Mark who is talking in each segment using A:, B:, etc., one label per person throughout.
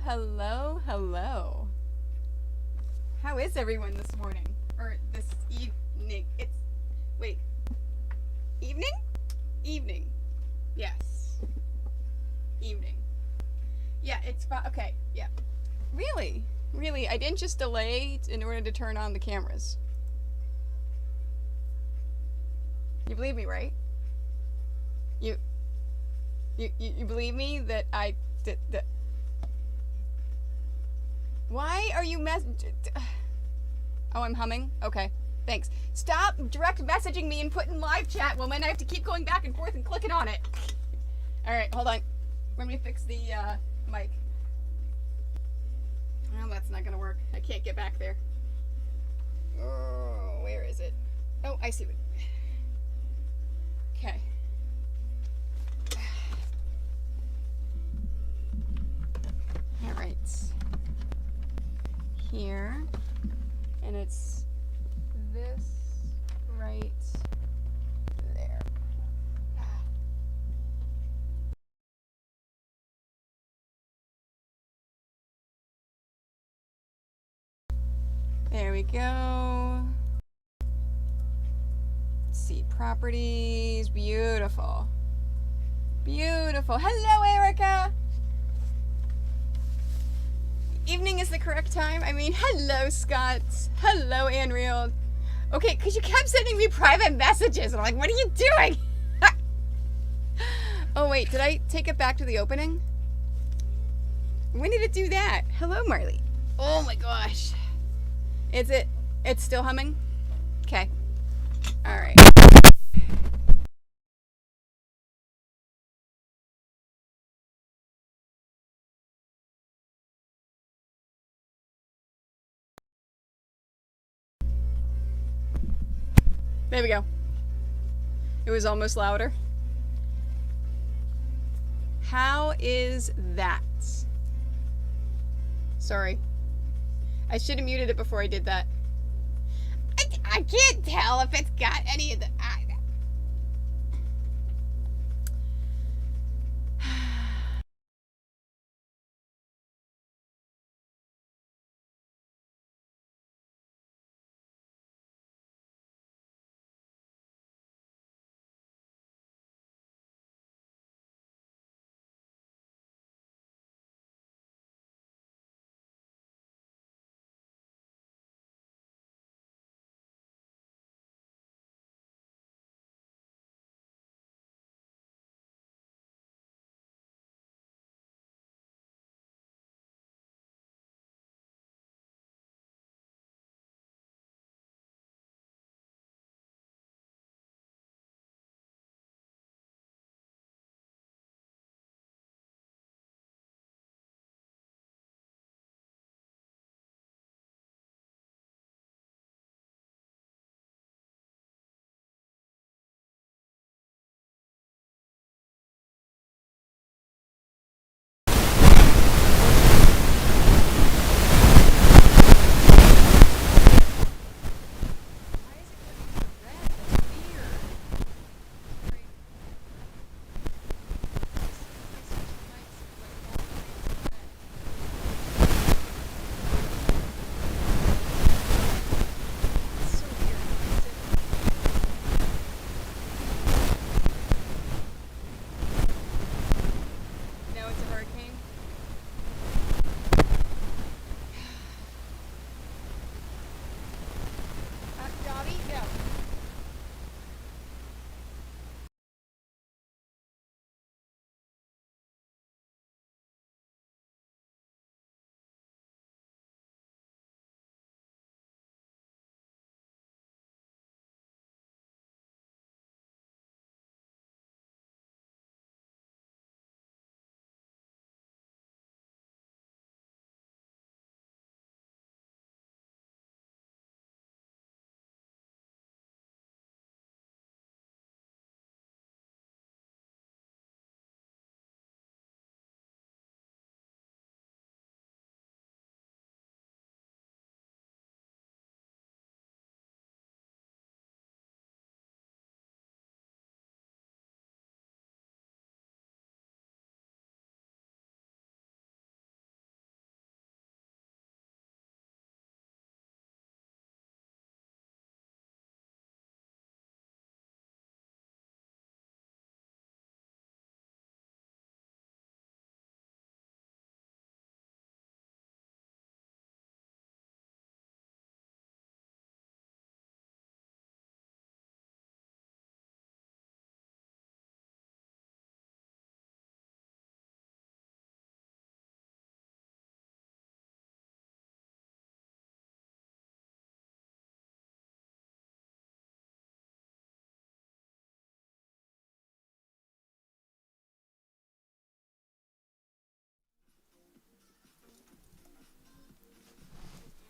A: hello, hello. How is everyone this morning? Or this evening? Wait. Evening? Evening. Yes. Evening. Yeah, okay, yeah. Really? Really? I didn't just delay in order to turn on the cameras. You believe me, right? You believe me that I did that? Why are you Oh, I'm humming? Okay. Thanks. Stop direct messaging me and put in live chat when I have to keep going back and forth and clicking on it. Alright, hold on. Let me fix the mic. Well, that's not gonna work. I can't get back there. Oh, where is it? Oh, I see what. Okay. Alright. Here. And it's this right there. There we go. Let's see, properties, beautiful. Beautiful. Hello, Erica. Evening is the correct time. I mean, hello, Scott. Hello, Anreal. Okay, because you kept sending me private messages. I'm like, what are you doing? Oh, wait, did I take it back to the opening? When did it do that? Hello, Marley. Oh my gosh. It's still humming? Okay. All right. There we go. It was almost louder. How is that? Sorry. I should have muted it before I did that. I can't tell if it's got any of the...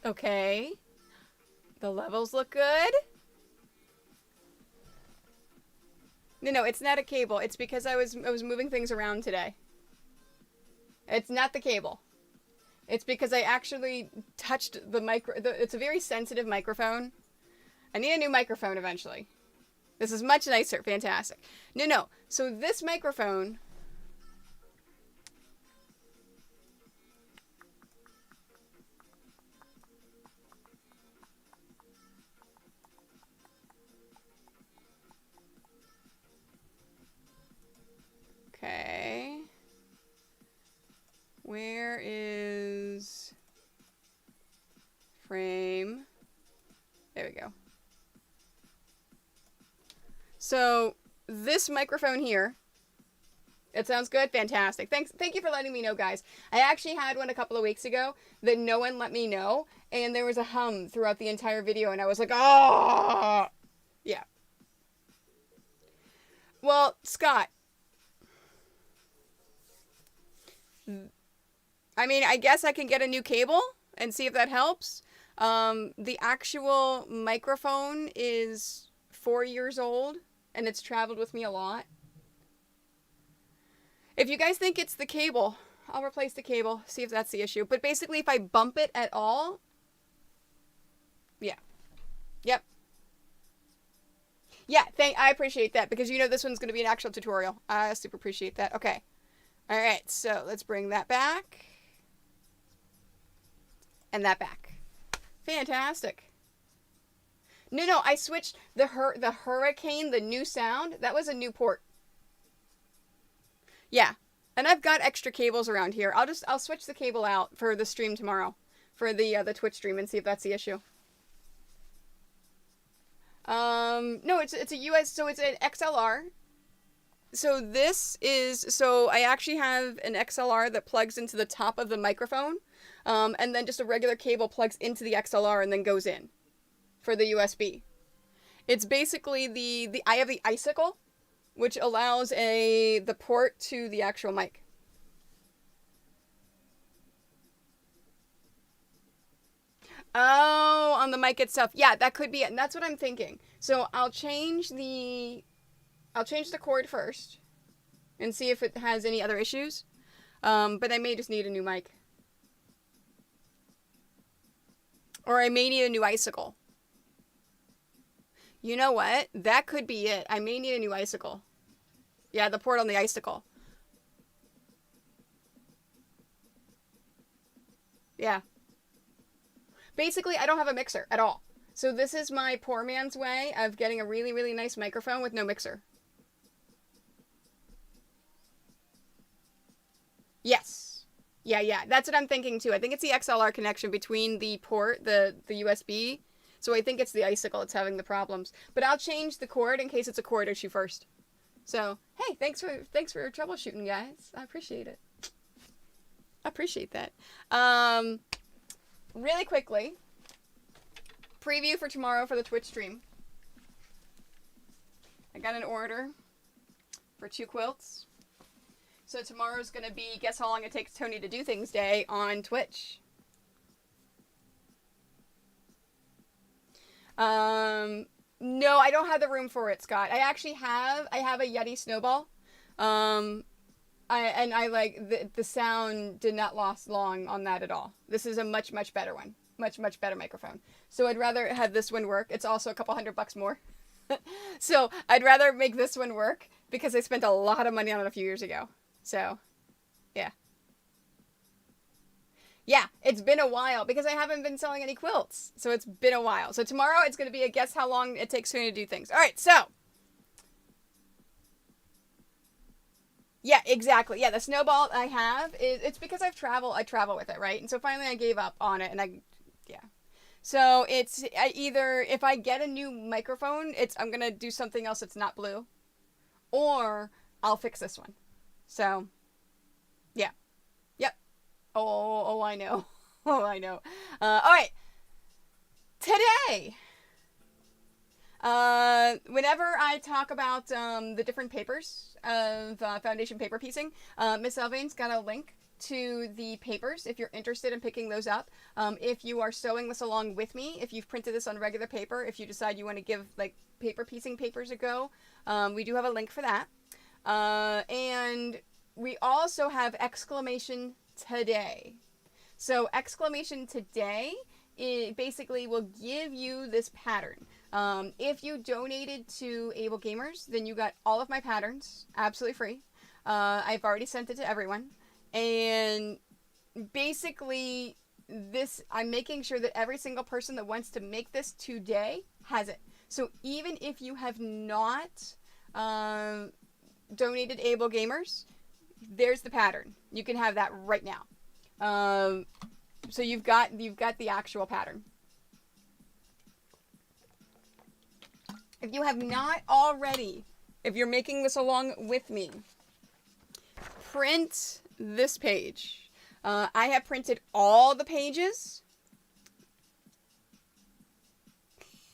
A: Okay. The levels look good. No, it's not a cable. It's because I was moving things around today. It's not the cable. It's because I actually touched the it's a very sensitive microphone. I need a new microphone eventually. This is much nicer. Fantastic. No. So this microphone... Okay. Where is frame? There we go. So this microphone here, it sounds good? Fantastic. Thank you for letting me know, guys. I actually had one a couple of weeks ago that no one let me know, and there was a hum throughout the entire video, and I was like, oh! Yeah. Well, Scott, I mean, I guess I can get a new cable and see if that helps. The actual microphone is 4 years old, and it's traveled with me a lot. If you guys think it's the cable, I'll replace the cable, see if that's the issue. But basically, if I bump it at all, yeah. Yep. Yeah, I appreciate that, because you know this one's going to be an actual tutorial. I super appreciate that. Okay. All right, so let's bring that back. And that back. Fantastic. No, I switched the Hurricane, the new sound. That was a new port. Yeah, and I've got extra cables around here. I'll switch the cable out for the stream tomorrow, for the Twitch stream, and see if that's the issue. No, it's a US, so it's an XLR. So I actually have an XLR that plugs into the top of the microphone, and then just a regular cable plugs into the XLR and then goes in for the USB. It's basically I have the Icicle, which allows the port to the actual mic. Oh, on the mic itself. Yeah, that could be it. And that's what I'm thinking. So I'll change the cord first and see if it has any other issues. But I may just need a new mic. Or I may need a new Icicle. You know what? That could be it. I may need a new Icicle. Yeah, the port on the Icicle. Yeah. Basically, I don't have a mixer at all. So this is my poor man's way of getting a really, really nice microphone with no mixer. Yes. Yeah. That's what I'm thinking too. I think it's the XLR connection between the port, the USB. So I think it's the Icicle that's having the problems. But I'll change the cord in case it's a cord issue first. So, hey, thanks for troubleshooting, guys. I appreciate it. I appreciate that. Really quickly, preview for tomorrow for the Twitch stream. I got an order for 2 quilts. So tomorrow's going to be Guess How Long It Takes Tony to Do Things Day on Twitch. No, I don't have the room for it, Scott. I have a Yeti snowball. I like the sound did not last long on that at all. This is a much better one. Much better microphone. So I'd rather have this one work. It's also a couple $100 more. So I'd rather make this one work because I spent a lot of money on it a few years ago. So, yeah. Yeah, it's been a while because I haven't been selling any quilts. So it's been a while. So tomorrow it's going to be a Guess How Long It Takes Tony to Do Things. All right, so. Yeah, exactly. Yeah, the snowball I have, it's because I travel with it, right? And so finally I gave up on it and yeah. So it's either, if I get a new microphone, I'm going to do something else that's not blue. Or I'll fix this one. So, yeah. Yep. Oh, I know. Oh, I know. All right. Today, whenever I talk about the different papers of foundation paper piecing, Miss Elvain's got a link to the papers if you're interested in picking those up. If you are sewing this along with me, if you've printed this on regular paper, if you decide you want to give like paper piecing papers a go, we do have a link for that. And we also have exclamation today. So exclamation today, it basically will give you this pattern. If you donated to Able Gamers, then you got all of my patterns absolutely free. I've already sent it to everyone. And basically, this, I'm making sure that every single person that wants to make this today has it. So even if you have not donated Able Gamers, there's the pattern. You can have that right now. So you've got the actual pattern. If you have not already, if you're making this along with me, print this page. I have printed all the pages.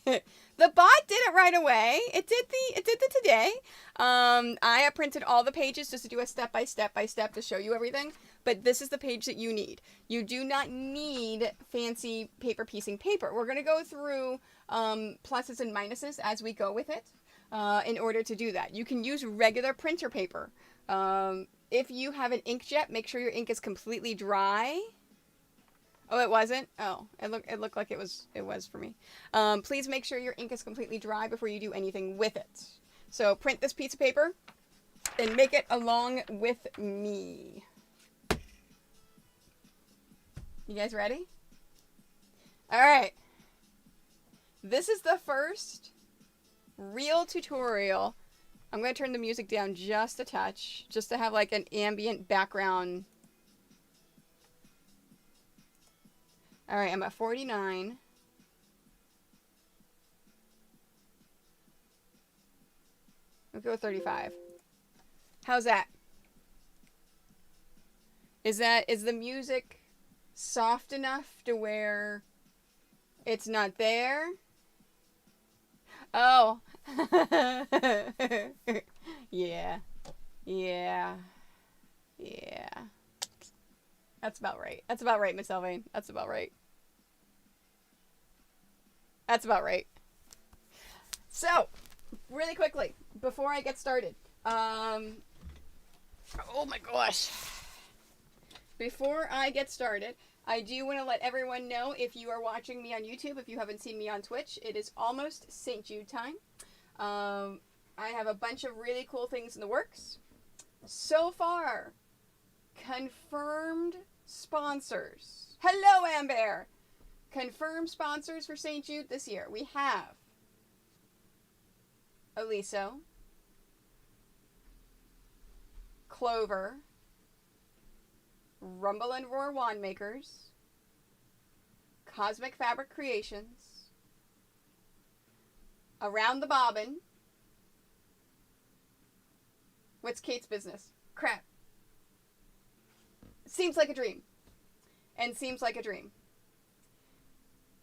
A: The bot did it right away. It did the today. I have printed all the pages just to do a step by step to show you everything. But this is the page that you need. You do not need fancy paper piecing paper. We're going to go through pluses and minuses as we go with it in order to do that. You can use regular printer paper. If you have an inkjet, make sure your ink is completely dry. Oh, it wasn't? Oh, it looked like it was for me. Please make sure your ink is completely dry before you do anything with it. So print this piece of paper and make it along with me. You guys ready? All right. This is the first real tutorial. I'm going to turn the music down just a touch, just to have like an ambient background. All right, I'm at 49. We'll go 35. How's that? Is the music soft enough to where it's not there? Oh. Yeah. That's about right. That's about right, Miss Elvain. That's about right. That's about right. So, really quickly, before I get started, oh my gosh. Before I get started, I do want to let everyone know, if you are watching me on YouTube, if you haven't seen me on Twitch, it is almost St. Jude time. I have a bunch of really cool things in the works. So far, confirmed sponsors. Hello, Amber! Confirmed sponsors for St. Jude this year. We have Eliso, Clover, Rumble and Roar Wand Makers, Cosmic Fabric Creations, Around the Bobbin. What's Kate's business? Crap. Seems like a dream. And Seems Like a Dream.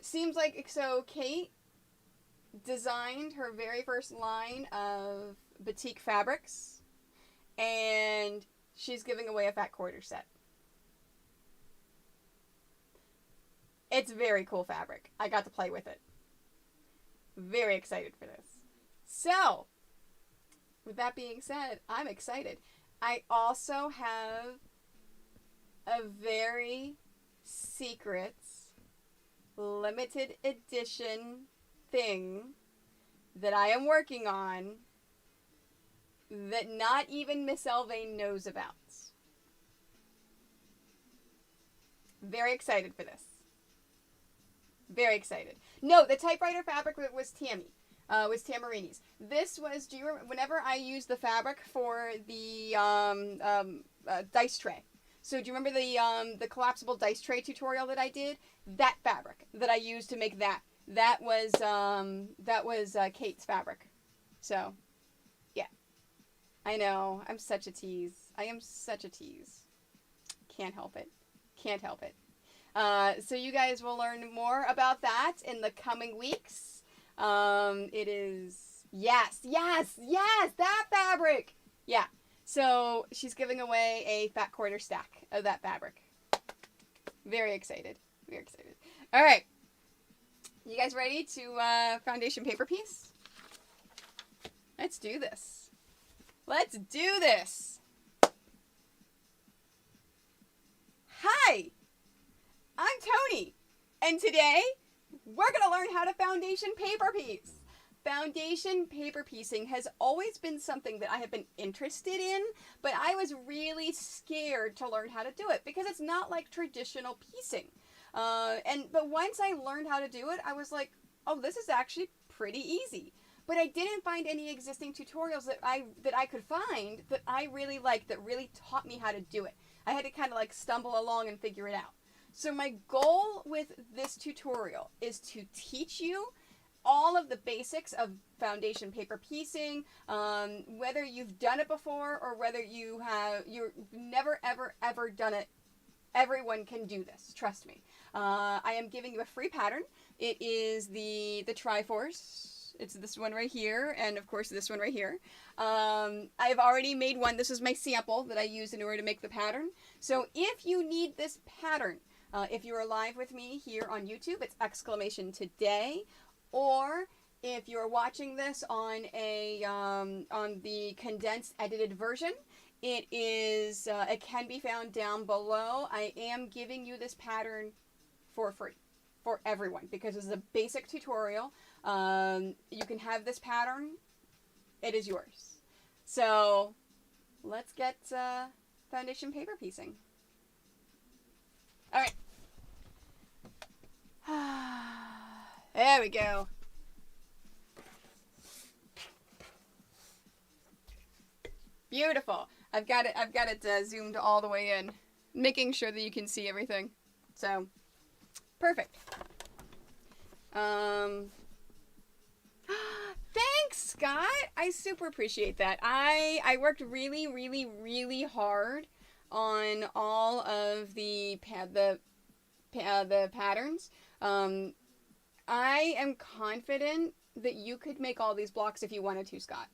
A: Seems like, so Kate designed her very first line of batik fabrics, and she's giving away a fat quarter set. It's very cool fabric. I got to play with it. Very excited for this. So, with that being said, I'm excited. I also have a very secret, limited edition thing that I am working on that not even Miss Elvain knows about. Very excited for this. Very excited. No, the typewriter fabric was Tammy. Was Tamarini's. This was, do you remember, whenever I used the fabric for the dice tray. So do you remember the collapsible dice tray tutorial that I did? That fabric that I used to make that. That was Kate's fabric. So, yeah. I know. I'm such a tease. I am such a tease. Can't help it. Can't help it. So you guys will learn more about that in the coming weeks. It is, yes, that fabric. Yeah. So she's giving away a fat quarter stack of that fabric. Very excited. Very excited. All right. You guys ready to foundation paper piece? Let's do this. Let's do this. Hi, I'm Toni, and today we're going to learn how to foundation paper piece. Foundation paper piecing has always been something that I have been interested in, but I was really scared to learn how to do it because it's not like traditional piecing. But once I learned how to do it, I was like, oh, this is actually pretty easy. But I didn't find any existing tutorials that I could find that I really liked, that really taught me how to do it. I had to kind of like stumble along and figure it out. So my goal with this tutorial is to teach you all of the basics of foundation paper piecing, whether you've done it before or whether you've never ever done it. Everyone can do this, trust me. I am giving you a free pattern. It is the Triforce. It's this one right here, and of course this one right here. I've already made one. This is my sample that I use in order to make the pattern. So if you need this pattern, if you're live with me here on YouTube, it's !today. Or if you're watching this on on the condensed edited version, it can be found down below. I am giving you this pattern for free for everyone because this is a basic tutorial. You can have this pattern. It is yours. So let's get foundation paper piecing. All right. There we go. Beautiful. I've got it zoomed all the way in, making sure that you can see everything. So, perfect. Thanks, Scott. I super appreciate that. I worked really hard on all of the patterns. I am confident that you could make all these blocks if you wanted to, Scott.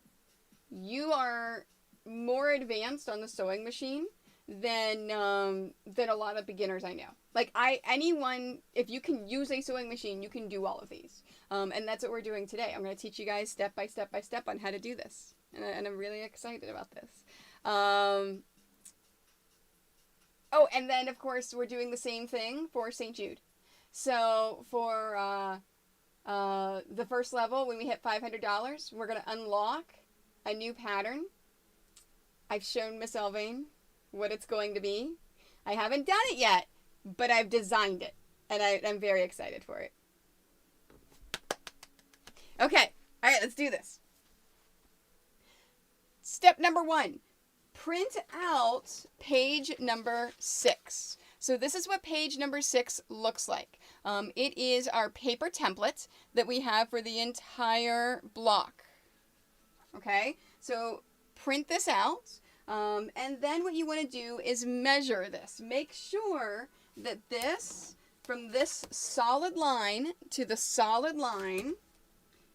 A: You are more advanced on the sewing machine than a lot of beginners I know. Like anyone, if you can use a sewing machine, you can do all of these. And that's what we're doing today. I'm going to teach you guys step by step on how to do this. And I'm really excited about this. Oh, and then of course we're doing the same thing for St. Jude. So for the first level, when we hit $500, we're going to unlock a new pattern. I've shown Miss Elvain what it's going to be. I haven't done it yet, but I've designed it, and I'm very excited for it. Okay, all right, let's do this. Step number 1, print out page number 6. So this is what page number 6 looks like. It is our paper template that we have for the entire block. Okay, so print this out, and then what you want to do is measure this. Make sure that this, from this solid line to the solid line,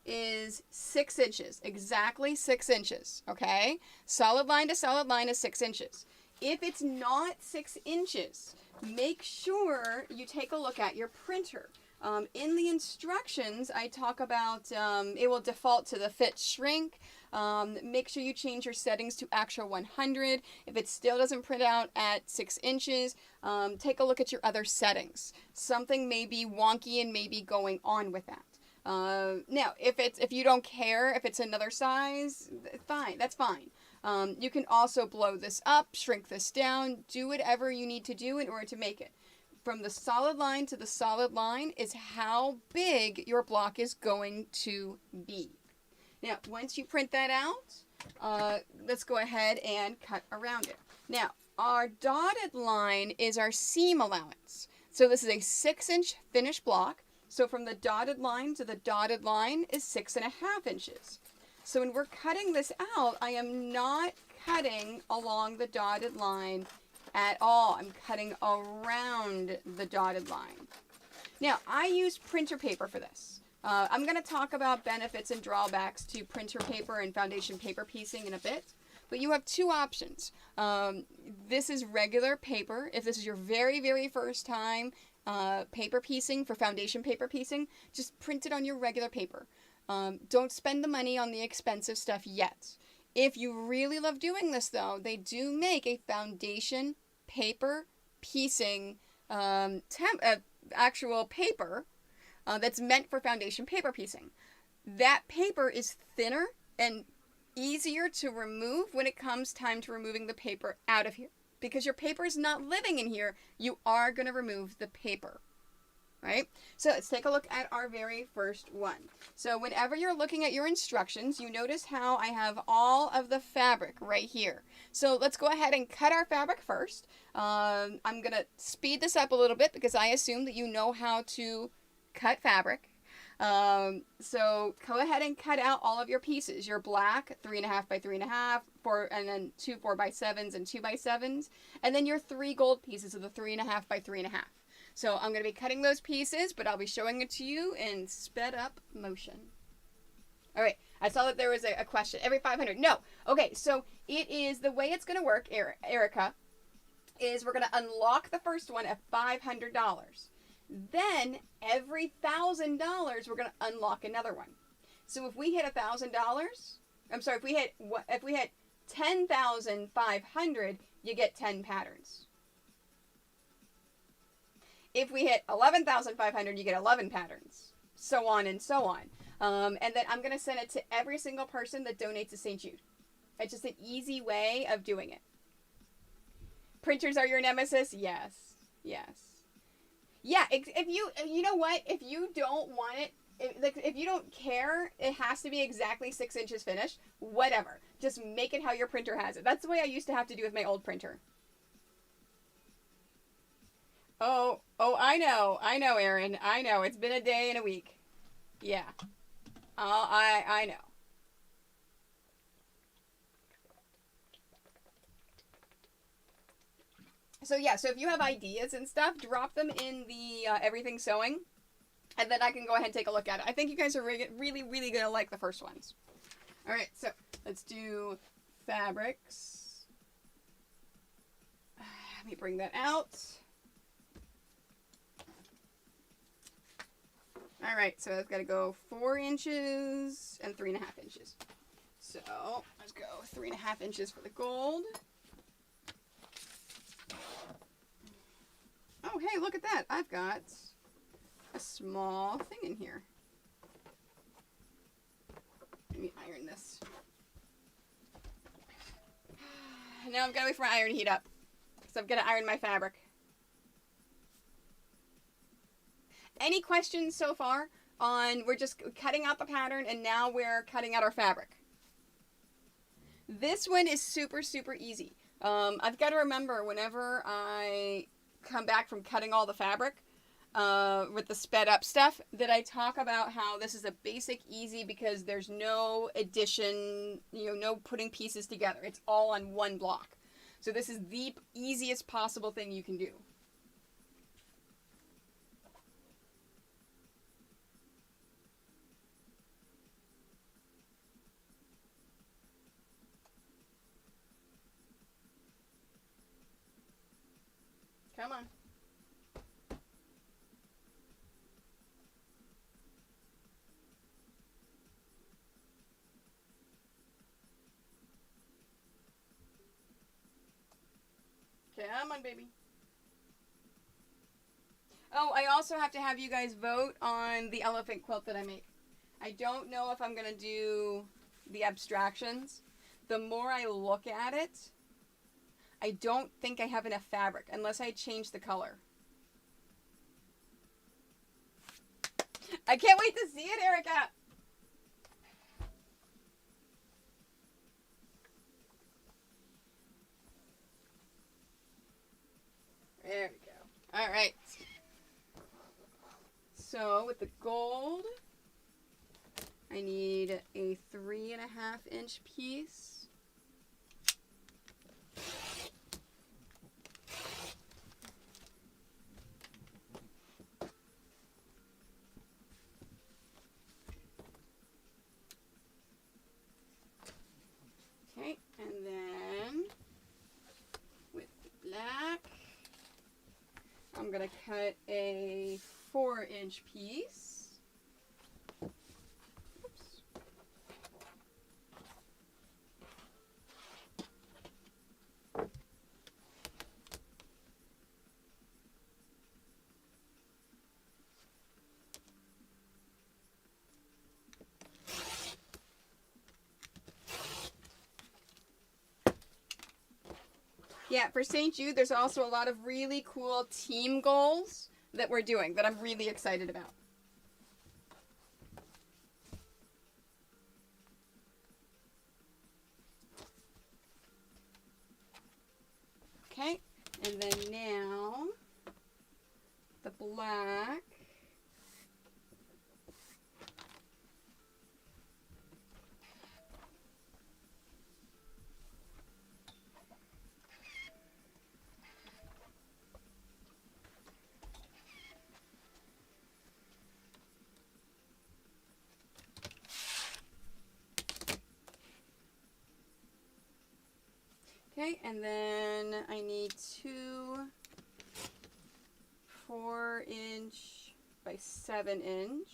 A: is 6 inches, exactly 6 inches, okay? Solid line to solid line is 6 inches. If it's not 6 inches, make sure you take a look at your printer. In the instructions, I talk about it will default to the fit shrink. Make sure you change your settings to actual 100. If it still doesn't print out at 6 inches, take a look at your other settings. Something may be wonky and may be going on with that. Now, if you don't care if it's another size, fine, that's fine. You can also blow this up, shrink this down, do whatever you need to do in order to make it. From the solid line to the solid line is how big your block is going to be. Now, once you print that out, let's go ahead and cut around it. Now, our dotted line is our seam allowance. So this is a 6-inch finished block. So from the dotted line to the dotted line is 6.5 inches. So when we're cutting this out, I am not cutting along the dotted line at all. I'm cutting around the dotted line. Now, I use printer paper for this. I'm going to talk about benefits and drawbacks to printer paper and foundation paper piecing in a bit. But you have two options. This is regular paper. If this is your very, very first time paper piecing, for foundation paper piecing, just print it on your regular paper. Don't spend the money on the expensive stuff yet. If you really love doing this, though, they do make a foundation paper piecing actual paper that's meant for foundation paper piecing. That paper is thinner and easier to remove when it comes time to removing the paper out of here. Because your paper is not living in here, you are going to remove the paper. Right? So let's take a look at our very first one. So whenever you're looking at your instructions, you notice how I have all of the fabric right here. So let's go ahead and cut our fabric first. I'm going to speed this up a little bit because I assume that you know how to cut fabric. So go ahead and cut out all of your pieces. Your black 3.5 by 3.5, and then 2 4x7s and 2x7s, and then your 3 gold pieces of the 3.5 by 3.5. So I'm going to be cutting those pieces, but I'll be showing it to you in sped up motion. All right, I saw that there was a question. Every 500. No. Okay, so it is the way it's going to work, Erica, is we're going to unlock the first one at $500. Then every $1,000, we're going to unlock another one. So if we hit $1,000, I'm sorry, if we hit 10,500, you get 10 patterns. If we hit 11,500, you get 11 patterns. So on and so on. And then I'm going to send it to every single person that donates to St. Jude. It's just an easy way of doing it. Printers are your nemesis? Yes. Yes. Yeah, if you know what? If you don't want it, if you don't care, it has to be exactly 6 inches finished. Whatever. Just make it how your printer has it. That's the way I used to have to do with my old printer. Oh, I know, Erin. I know. It's been a day and a week. Yeah. I know. So yeah, so if you have ideas and stuff, drop them in the Everything Sewing, and then I can go ahead and take a look at it. I think you guys are really, really going to like the first ones. All right, so let's do fabrics. Let me bring that out. All right, so I've got to go 4 inches and 3.5 inches. So let's go 3.5 inches for the gold. Oh, hey, look at that. I've got a small thing in here. Let me iron this. Now I've got to wait for my iron to heat up, so I've got to iron my fabric. Any questions so far on, we're just cutting out the pattern and now we're cutting out our fabric? This one is super, super easy. I've got to remember whenever I come back from cutting all the fabric with the sped up stuff that I talk about how this is a basic easy because there's no addition, no putting pieces together. It's all on one block. So this is the easiest possible thing you can do. Come on. Come on, baby. Oh, I also have to have you guys vote on the elephant quilt that I make. I don't know if I'm going to do the abstractions. The more I look at it, I don't think I have enough fabric unless I change the color. I can't wait to see it, Erica. There we go. All right. So with the gold, I need a 3.5 inch piece. Okay, and then cut a 4-inch piece. Oops. Yeah, for St. Jude, there's also a lot of really cool team goals that we're doing that I'm really excited about. Okay, and then now the black. Okay, and then I need 2 4-inch by 7-inch.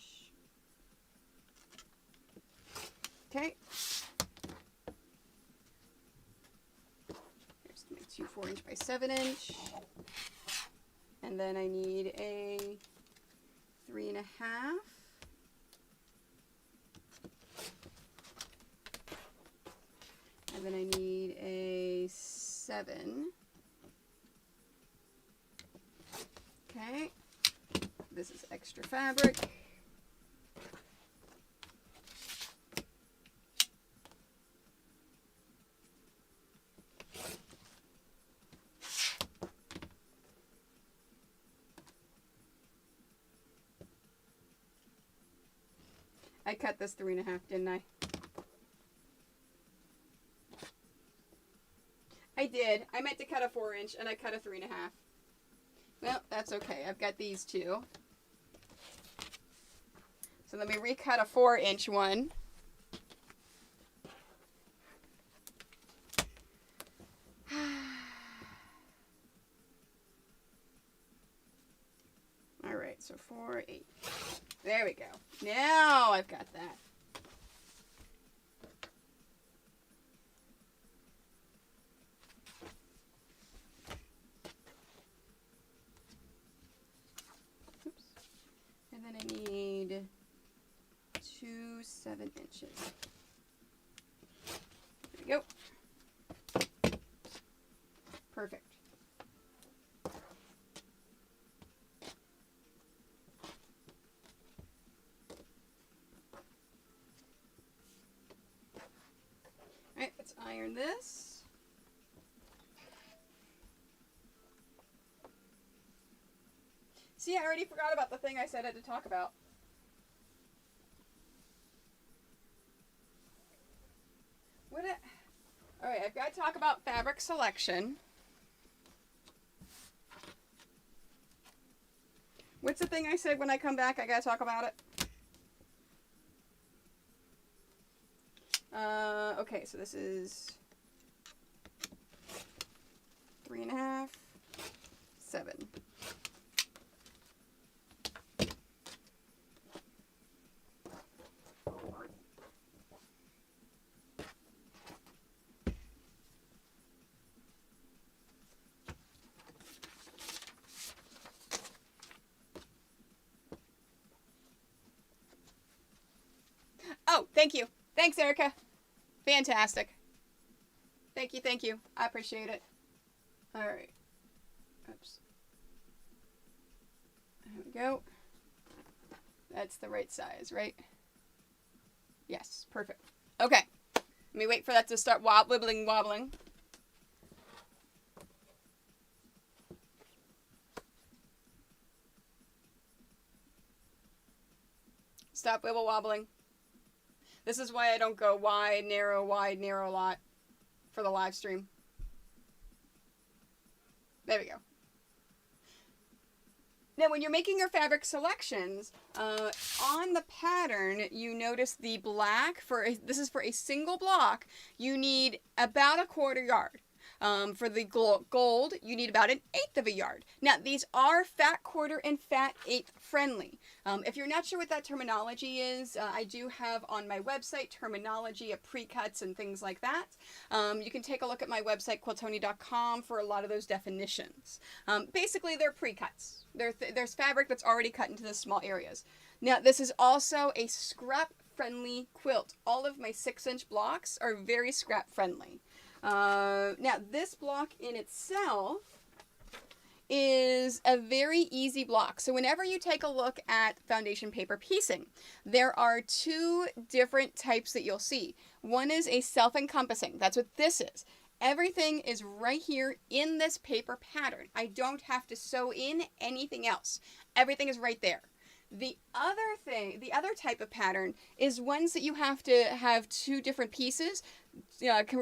A: Okay. Here's my 2 4-inch by 7-inch. And then I need a 3.5. And then I need a 7. Okay. This is extra fabric. I cut this 3.5, didn't I? I did. I meant to cut a 4-inch and I cut a 3.5. Well, that's okay. I've got these two. So let me recut a 4-inch one. All right, so 4, 8. There we go. Now I've got that. Oops. And then I need 2 7-inches. There we go. Perfect. Alright, let's iron this. See, I already forgot about the thing I said I had to talk about. Alright, I've got to talk about fabric selection. What's the thing I said when I come back? I got to talk about it. Okay, so this is 3.5, 7. Oh, thank you. Thanks, Erica. Fantastic. Thank you, thank you. I appreciate it. All right. Oops. There we go. That's the right size, right? Yes, perfect. Okay. Let me wait for that to start wobbling. Stop wobbling. This is why I don't go wide, narrow a lot for the live stream. There we go. Now, when you're making your fabric selections, on the pattern, you notice the black, this is for a single block, you need about 1/4 yard. For the gold, you need about 1/8 of a yard. Now, these are fat quarter and fat eighth friendly. If you're not sure what that terminology is, I do have on my website terminology of pre-cuts and things like that. You can take a look at my website, quiltoni.com, for a lot of those definitions. Basically, they're pre-cuts. There's fabric that's already cut into the small areas. Now, this is also a scrap-friendly quilt. All of my 6-inch blocks are very scrap-friendly. Now, this block in itself is a very easy block. So whenever you take a look at foundation paper piecing, there are 2 different types that you'll see. One is a self-encompassing. That's what this is. Everything is right here in this paper pattern. I don't have to sew in anything else. Everything is right there. The other type of pattern is ones that you have to have 2 different pieces,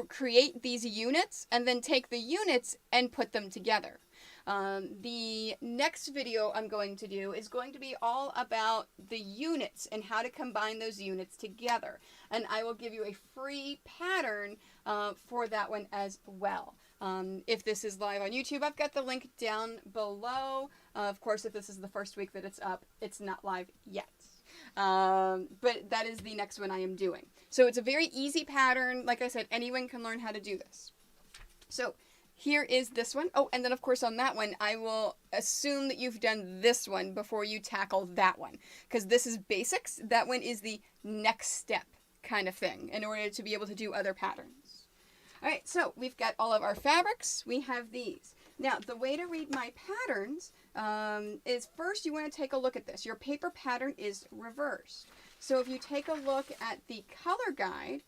A: create these units, and then take the units and put them together. The next video I'm going to do is going to be all about the units and how to combine those units together. And I will give you a free pattern for that one as well. If this is live on YouTube, I've got the link down below. Of course, if this is the first week that it's up, it's not live yet. But that is the next one I am doing. So it's a very easy pattern. Like I said, anyone can learn how to do this. So here is this one. Oh, and then of course on that one, I will assume that you've done this one before you tackle that one, because this is basics. That one is the next step kind of thing in order to be able to do other patterns. All right, so we've got all of our fabrics. We have these. Now, the way to read my patterns is first you want to take a look at this. Your paper pattern is reversed. So if you take a look at the color guide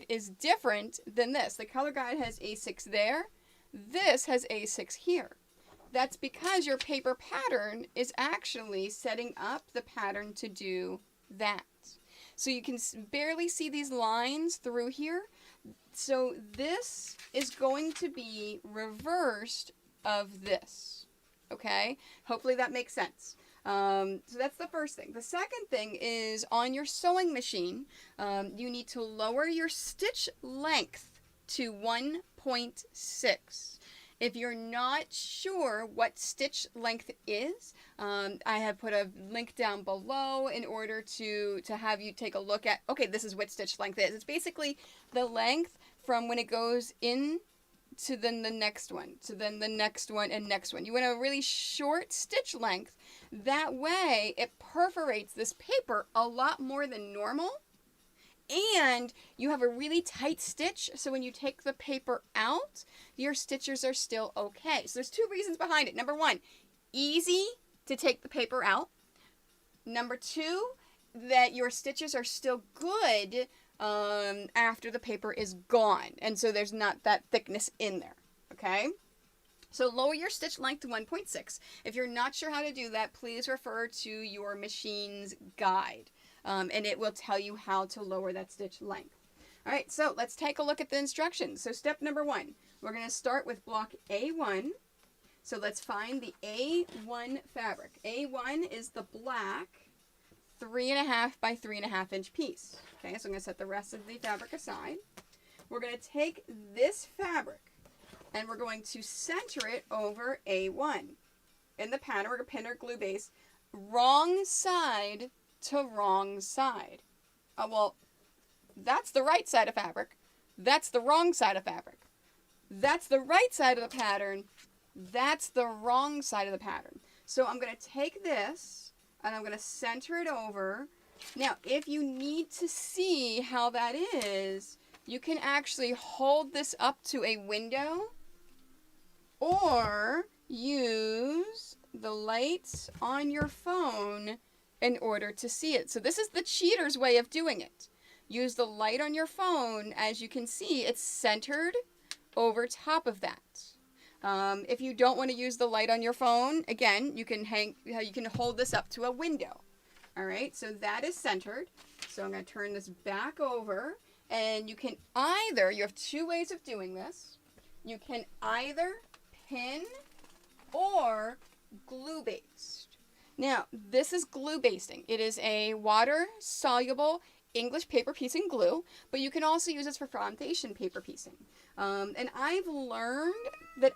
A: is different than this. The color guide has A6 there. This has A6 here. That's because your paper pattern is actually setting up the pattern to do that. So you can barely see these lines through here. So this is going to be reversed of this. Okay? Hopefully that makes sense. So that's the first thing. The second thing is on your sewing machine, you need to lower your stitch length to 1.6. If you're not sure what stitch length is, I have put a link down below in order to have you take a look at, okay, this is what stitch length is. It's basically the length from when it goes in to then the next one, to then the next one and next one. You want a really short stitch length. That way it perforates this paper a lot more than normal. And you have a really tight stitch, so when you take the paper out, your stitches are still okay. So there's 2 reasons behind it. Number 1, easy to take the paper out. Number 2, that your stitches are still good after the paper is gone. And so there's not that thickness in there, okay? So lower your stitch length to 1.6. If you're not sure how to do that, please refer to your machine's guide. And it will tell you how to lower that stitch length. All right, so let's take a look at the instructions. So step number 1, we're going to start with block A1. So let's find the A1 fabric. A1 is the black 3.5 by 3.5 inch piece. Okay, so I'm going to set the rest of the fabric aside. We're going to take this fabric and we're going to center it over A1. In the pattern, we're going to pin our glue base wrong side to wrong side. Well, that's the right side of fabric. That's the wrong side of fabric. That's the right side of the pattern. That's the wrong side of the pattern. So I'm going to take this and I'm going to center it over. Now, if you need to see how that is, you can actually hold this up to a window or use the lights on your phone in order to see it. So this is the cheater's way of doing it. Use the light on your phone. As you can see, it's centered over top of that. If you don't want to use the light on your phone, again, you can hold this up to a window. All right, so that is centered. So I'm going to turn this back over, and you can either, you have 2 ways of doing this. You can either pin or glue baste. Now, this is glue basting. It is a water-soluble English paper piecing glue, but you can also use this for foundation paper piecing. And I've learned that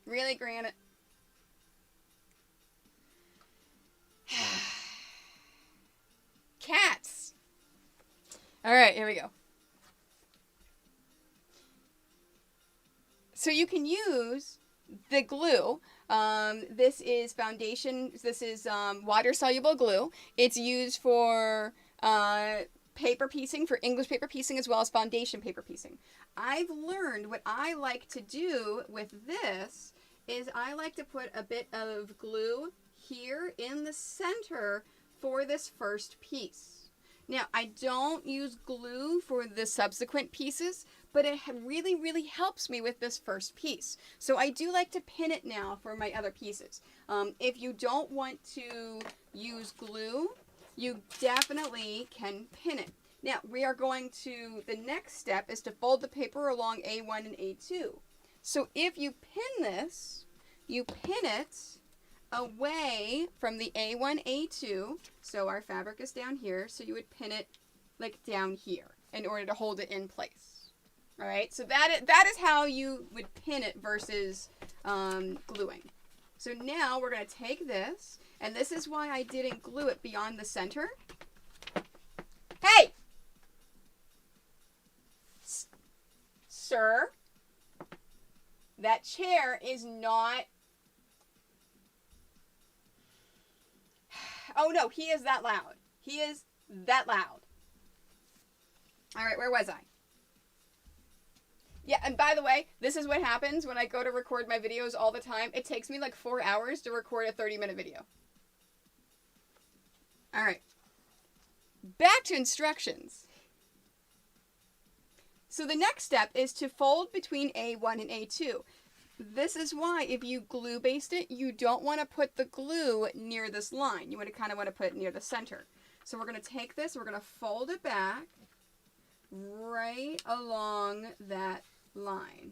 A: really, Granite. Cats. All right, here we go. So you can use the glue. This is foundation. This is water-soluble glue. It's used for paper piecing, for English paper piecing, as well as foundation paper piecing. I've learned what I like to do with this is I like to put a bit of glue here in the center for this first piece. Now, I don't use glue for the subsequent pieces, but it really, really helps me with this first piece. So I do like to pin it now for my other pieces. If you don't want to use glue, you definitely can pin it. Now, we are going to, the next step is to fold the paper along A1 and A2. So if you pin this, you pin it away from the A1, A2. So our fabric is down here, so you would pin it like down here in order to hold it in place. All right, so that is how you would pin it versus gluing. So now we're going to take this, and this is why I didn't glue it beyond the center. Hey! Sir, that chair is not... Oh no, he is that loud. He is that loud. All right, where was I? Yeah, and by the way, this is what happens when I go to record my videos all the time. It takes me like 4 hours to record a 30-minute video. All right. Back to instructions. So the next step is to fold between A1 and A2. This is why if you glue baste it, you don't want to put the glue near this line. You want to put it near the center. So we're going to take this, we're going to fold it back right along that line.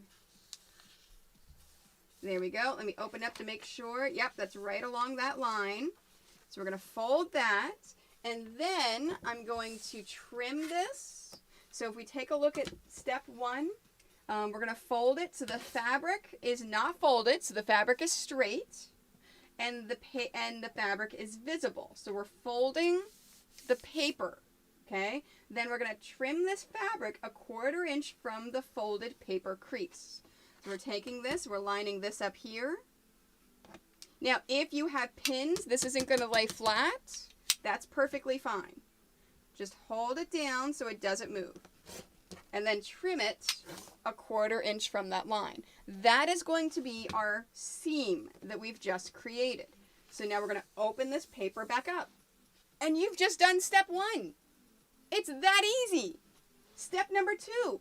A: There we go. Let me open up to make sure. Yep, that's right along that line. So we're going to fold that, and then I'm going to trim this. So if we take a look at step 1, we're going to fold it so the fabric is not folded, so the fabric is straight, and the fabric is visible. So we're folding the paper, okay? Then we're going to trim this fabric 1/4 inch from the folded paper crease. So we're taking this, we're lining this up here. Now, if you have pins, this isn't going to lay flat. That's perfectly fine. Just hold it down so it doesn't move. And then trim it 1/4 inch from that line. That is going to be our seam that we've just created. So now we're going to open this paper back up. And you've just done step 1. It's that easy. Step number 2.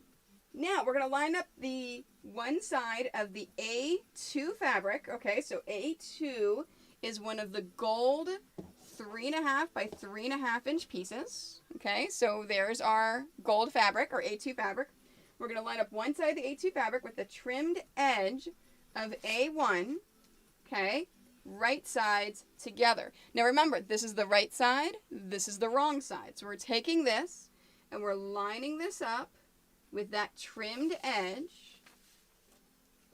A: Now we're going to line up the one side of the A2 fabric. Okay, so A2 is one of the gold 3.5 by 3.5 inch pieces. Okay, so there's our gold fabric, or A2 fabric. We're going to line up one side of the A2 fabric with the trimmed edge of A1. Okay, right sides together. Now remember, this is the right side, this is the wrong side. So we're taking this and we're lining this up with that trimmed edge,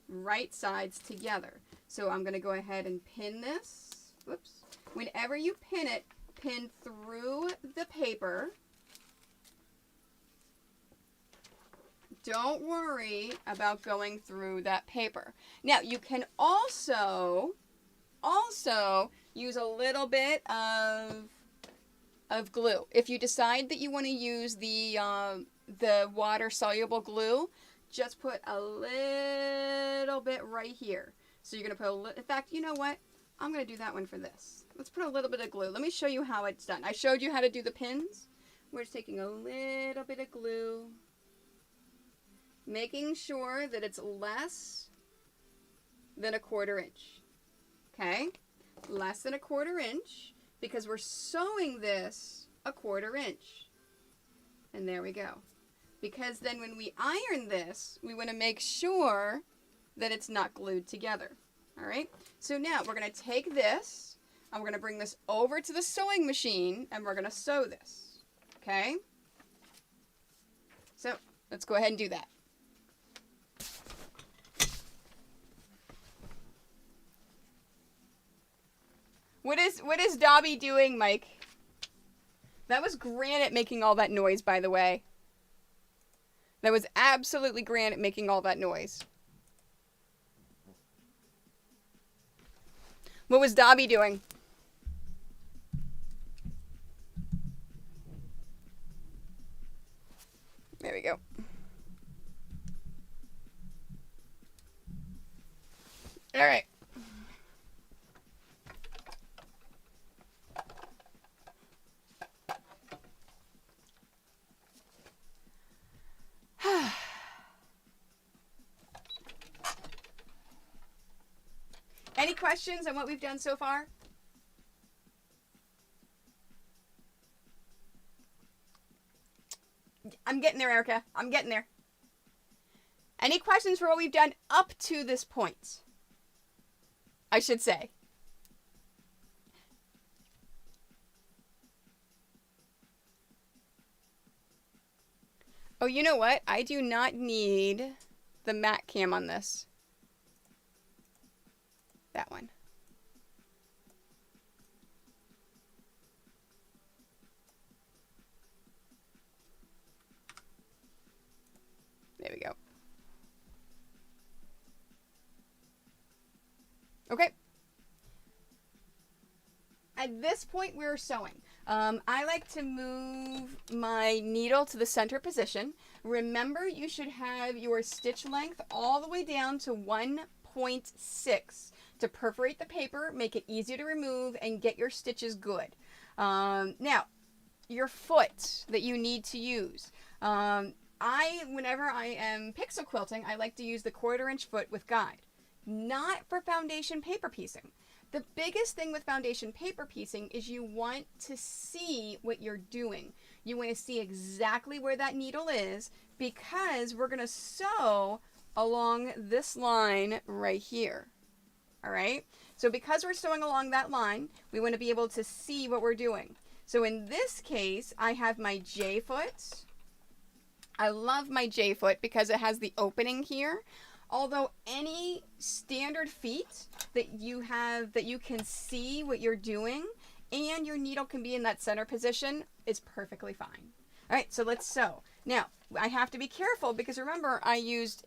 A: right sides together. So I'm going to go ahead and pin this. Whoops. Whenever you pin it, pin through the paper. Don't worry about going through that paper. Now, you can also use a little bit of glue. If you decide that you want to use the water-soluble glue, just put a little bit right here. So you're going to put in fact, you know what? I'm going to do that one for this. Let's put a little bit of glue. Let me show you how it's done. I showed you how to do the pins. We're just taking a little bit of glue, making sure that it's less than 1/4 inch. Okay? Less than 1/4 inch, because we're sewing this 1/4 inch. And there we go. Because then when we iron this, we want to make sure that it's not glued together. All right. So now we're going to take this and we're going to bring this over to the sewing machine and we're going to sew this. Okay. So let's go ahead and do that. What is Dobby doing, Mike? That was Granite making all that noise, by the way. That was absolutely Granite making all that noise. What was Dobby doing? There we go. All right. Any questions on what we've done so far? I'm getting there, Erica. I'm getting there. Any questions for what we've done up to this point? I should say. Oh, you know what? I do not need the mat cam on this. That one. There we go. Okay. At this point, we're sewing. I like to move my needle to the center position. Remember, you should have your stitch length all the way down to 1.6 to perforate the paper, make it easier to remove, and get your stitches good. Now, your foot that you need to use. Whenever I am pixel quilting, I like to use the 1/4 inch foot with guide. Not for foundation paper piecing. The biggest thing with foundation paper piecing is you want to see what you're doing. You want to see exactly where that needle is because we're going to sew along this line right here. All right? So because we're sewing along that line, we want to be able to see what we're doing. So in this case, I have my J foot. I love my J foot because it has the opening here. Although any standard feet that you have that you can see what you're doing and your needle can be in that center position is perfectly fine. All right, so let's sew. Now, I have to be careful because remember I used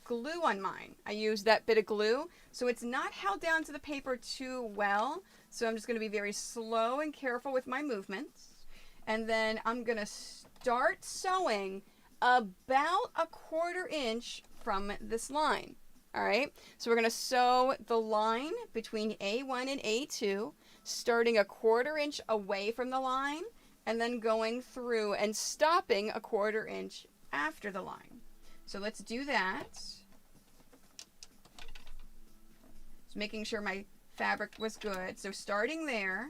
A: glue on mine. I used that bit of glue, so it's not held down to the paper too well. So I'm just going to be very slow and careful with my movements. And then I'm going to start sewing about a 1/4 inch from this line. All right, so we're going to sew the line between A1 and A2, starting a 1/4 inch away from the line and then going through and stopping a 1/4 inch after the line. So let's do that. Just making sure my fabric was good. So starting there.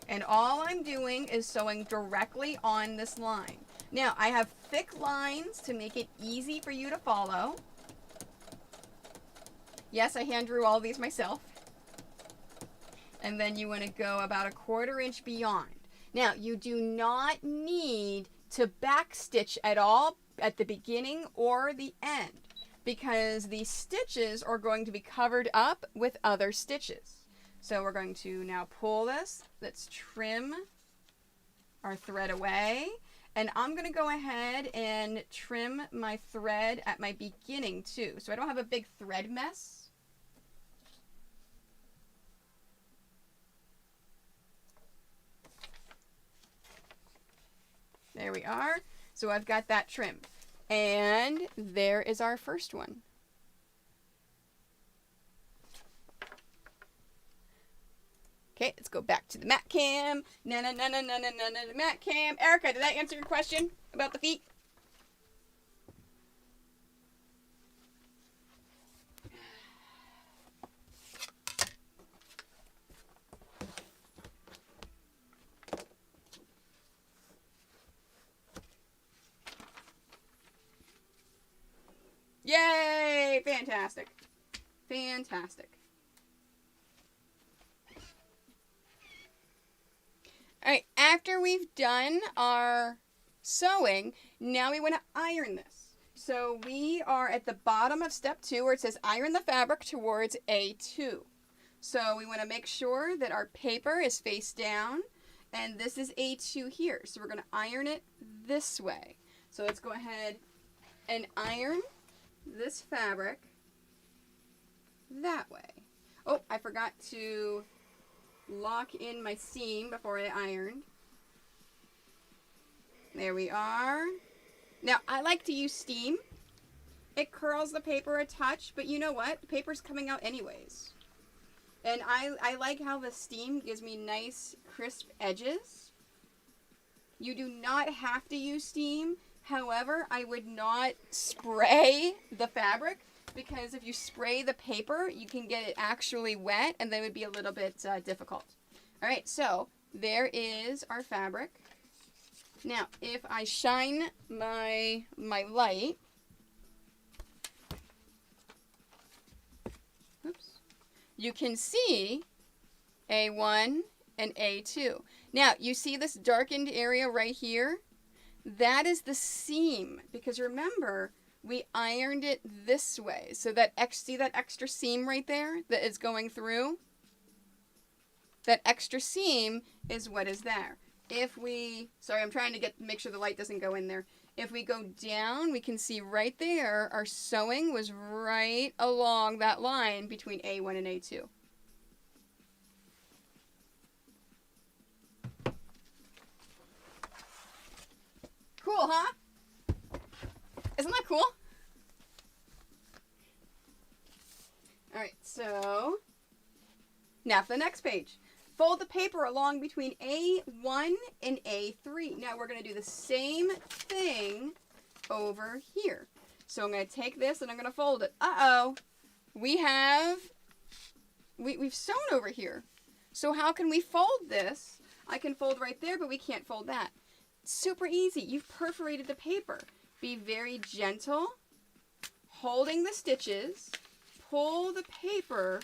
A: And all I'm doing is sewing directly on this line. Now, I have thick lines to make it easy for you to follow. Yes, I hand drew all these myself. And then you want to go about a 1/4 inch beyond. Now, you do not need to back stitch at all at the beginning or the end because these stitches are going to be covered up with other stitches. So we're going to now pull this. Let's trim our thread away. And I'm going to go ahead and trim my thread at my beginning too, so I don't have a big thread mess. There we are. So I've got that trim. And there is our first one. Okay, let's go back to the mat cam. No, mat cam. Erica, did that answer your question about the feet? Okay, fantastic. Fantastic. Alright, after we've done our sewing, now we want to iron this. So we are at the bottom of step 2 where it says iron the fabric towards A2. So we want to make sure that our paper is face down, and this is A2 here. So we're going to iron it this way. So let's go ahead and iron this fabric that way. Oh, I forgot to lock in my seam before I ironed. There we are. Now, I like to use steam. It curls the paper a touch, but you know what? The paper's coming out anyways. And I like how the steam gives me nice, crisp edges. You do not have to use steam. However, I would not spray the fabric, because if you spray the paper, you can get it actually wet, and then it would be a little bit difficult. All right, so there is our fabric. Now, if I shine my light, oops, you can see A1 and A2. Now, you see this darkened area right here? That is the seam, because remember, we ironed it this way. So that see that extra seam right there that is going through? That extra seam is what is there. If we, sorry, I'm trying to make sure the light doesn't go in there. If we go down, we can see right there, our sewing was right along that line between A1 and A2. Cool, huh? Isn't that cool? Alright, so now for the next page. Fold the paper along between A1 and A3. Now we're going to do the same thing over here. So I'm going to take this and I'm going to fold it. Uh-oh. We've sewn over here. So how can we fold this? I can fold right there, but we can't fold that. Super easy. You've perforated the paper. Be very gentle, holding the stitches. Pull the paper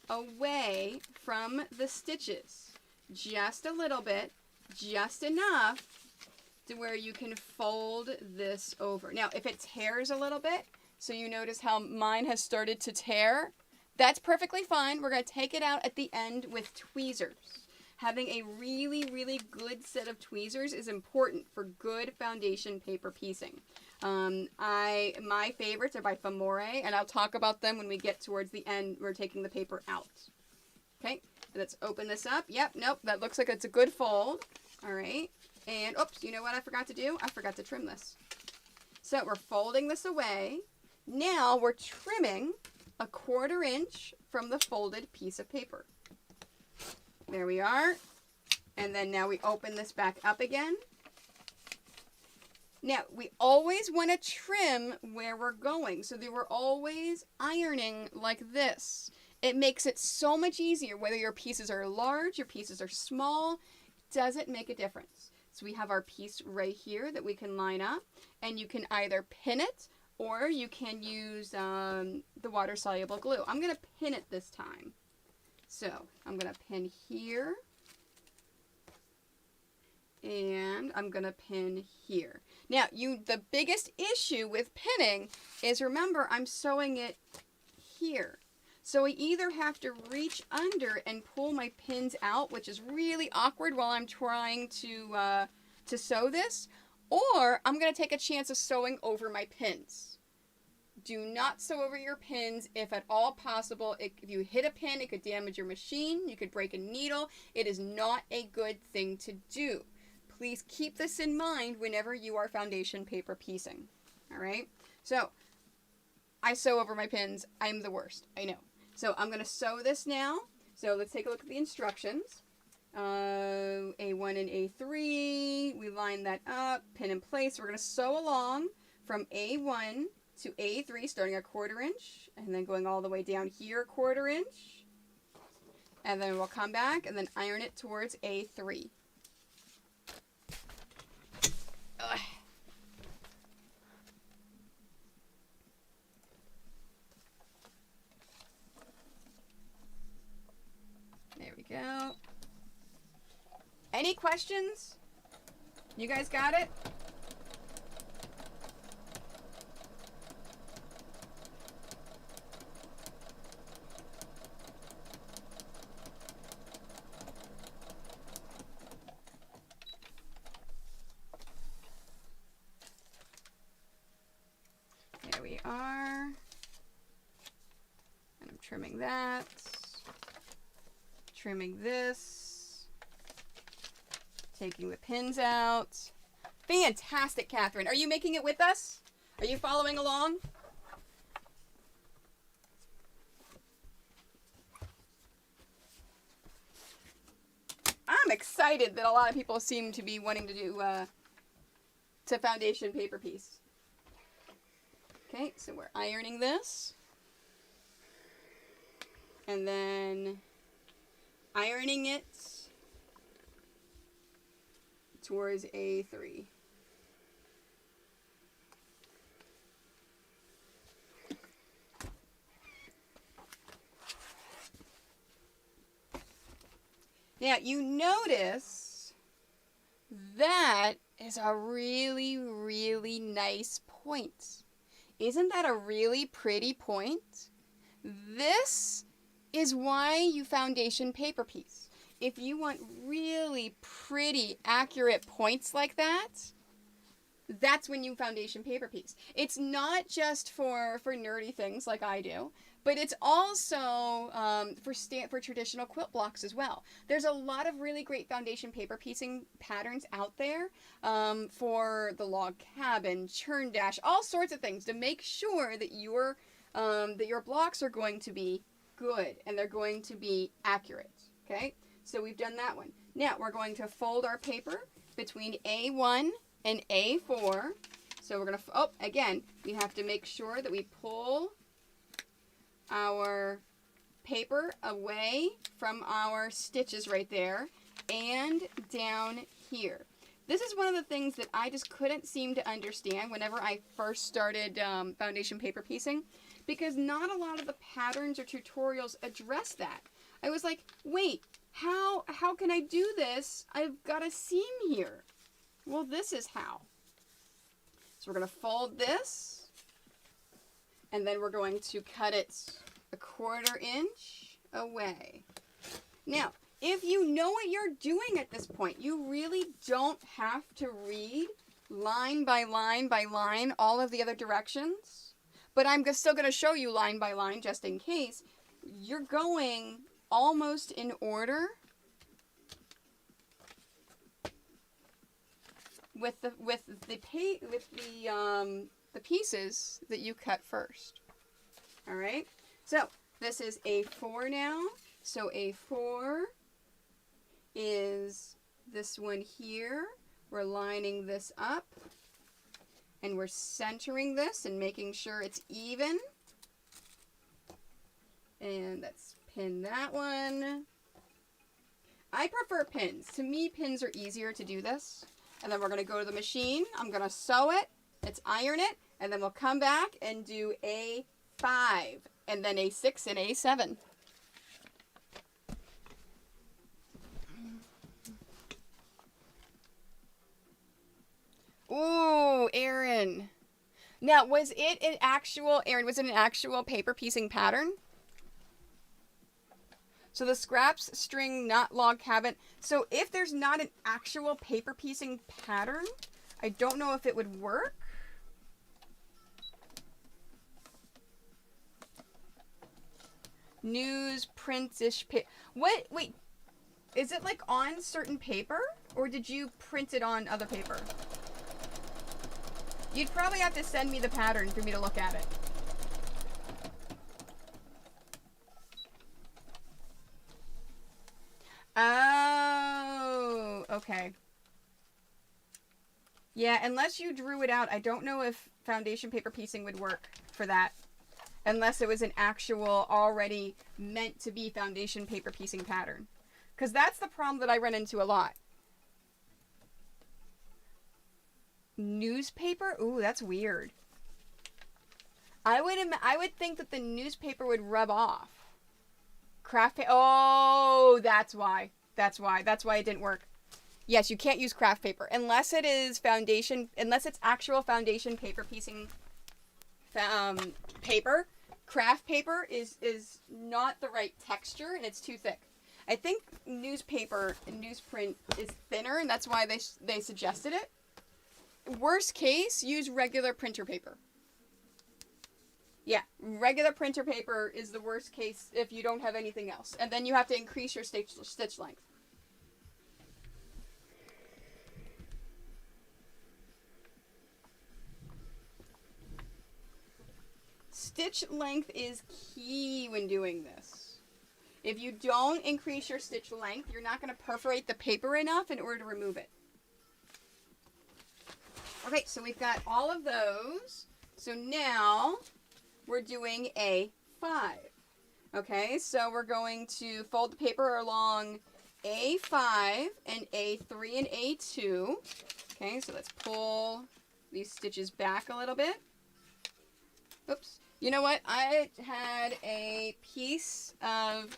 A: away from the stitches. Just a little bit, just enough to where you can fold this over. Now, if it tears a little bit, so you notice how mine has started to tear, that's perfectly fine. We're going to take it out at the end with tweezers. Having a really, really good set of tweezers is important for good foundation paper piecing. My favorites are by Famore, and I'll talk about them when we get towards the end. We're taking the paper out. Okay, let's open this up. Yep, nope, that looks like it's a good fold. All right, and oops, you know what I forgot to do? I forgot to trim this. So we're folding this away. Now we're trimming a 1/4 inch from the folded piece of paper. There we are. And then now we open this back up again. Now, we always want to trim where we're going, so that we're always ironing like this. It makes it so much easier, whether your pieces are large, your pieces are small, doesn't make a difference. So we have our piece right here that we can line up, and you can either pin it, or you can use the water-soluble glue. I'm going to pin it this time. So, I'm going to pin here, and I'm going to pin here. Now, the biggest issue with pinning is, remember, I'm sewing it here. So I either have to reach under and pull my pins out, which is really awkward while I'm trying to sew this, or I'm going to take a chance of sewing over my pins. Do not sew over your pins if at all possible. If you hit a pin, it could damage your machine. You could break a needle. It is not a good thing to do. Please keep this in mind whenever you are foundation paper piecing. All right? So, I sew over my pins. I'm the worst. I know. So, I'm going to sew this now. So, let's take a look at the instructions. A1 and A3. We line that up. Pin in place. We're going to sew along from A1 to A3, starting at 1/4 inch. And then going all the way down here, 1/4 inch. And then we'll come back and then iron it towards A3. questions? You guys got it? There we are. And I'm trimming that. Trimming this. Taking the pins out. Fantastic, Catherine. Are you making it with us? Are you following along? I'm excited that a lot of people seem to be wanting to do to foundation paper piece. Okay, so we're ironing this. And then ironing it towards A3. Now, you notice that is a really, really nice point. Isn't that a really pretty point? This is why you foundation paper piece. If you want really pretty, accurate points like that, that's when you foundation paper piece. It's not just for nerdy things like I do, but it's also for traditional quilt blocks as well. There's a lot of really great foundation paper piecing patterns out there for the log cabin, churn dash, all sorts of things to make sure that your blocks are going to be good and they're going to be accurate. Okay, so we've done that one. Now we're going to fold our paper between A1 and A4. So we're going to, again, we have to make sure that we pull our paper away from our stitches right there and down here. This is one of the things that I just couldn't seem to understand whenever I first started foundation paper piecing, because not a lot of the patterns or tutorials address that. I was like, wait, how can I do this? I've got a seam here. Well, this is how. So we're going to fold this, and then we're going to cut it 1/4 inch away. Now, if you know what you're doing at this point, you really don't have to read line by line by line all of the other directions. But I'm still going to show you line by line just in case. You're going almost in order with the pieces that you cut first. All right. So this is A4 now. So A4 is this one here. We're lining this up and we're centering this and making sure it's even. And let's pin that one. I prefer pins. To me, pins are easier to do this. And then we're going to go to the machine. I'm going to sew it. Let's iron it. And then we'll come back and do A5. And then A6 and A7. Ooh, Erin. Now, was it an actual paper piecing pattern? So the scraps string, not log cabin. So if there's not an actual paper piecing pattern, I don't know if it would work. News, printish, what? Wait, is it like on certain paper, or did you print it on other paper? You'd probably have to send me the pattern for me to look at it. Oh, okay. Yeah, unless you drew it out, I don't know if foundation paper piecing would work for that. Unless it was an actual, already meant to be foundation paper piecing pattern. Because that's the problem that I run into a lot. Newspaper? Ooh, that's weird. I would think that the newspaper would rub off. Craft paper. Oh, that's why. That's why it didn't work. Yes, you can't use craft paper unless it is foundation, unless it's actual foundation paper piecing paper. Craft paper is not the right texture and it's too thick. I think newspaper and newsprint is thinner and that's why they suggested it. Worst case, use regular printer paper. Yeah, regular printer paper is the worst case if you don't have anything else. And then you have to increase your stitch length. Stitch length is key when doing this. If you don't increase your stitch length, you're not going to perforate the paper enough in order to remove it. Okay, so we've got all of those. So now we're doing A5. Okay, so we're going to fold the paper along A5 and A3 and A2. Okay, so let's pull these stitches back a little bit. Oops. You know what? I had a piece of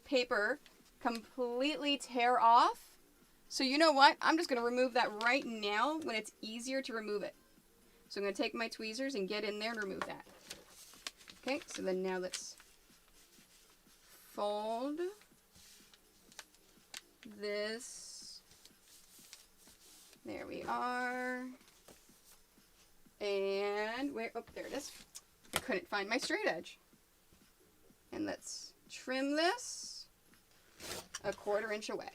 A: paper completely tear off. So you know what? I'm just going to remove that right now when it's easier to remove it. So I'm going to take my tweezers and get in there and remove that. Okay, so then now let's fold this. There we are. And where? Oh, there it is. I couldn't find my straight edge. And let's trim this 1/4 inch away.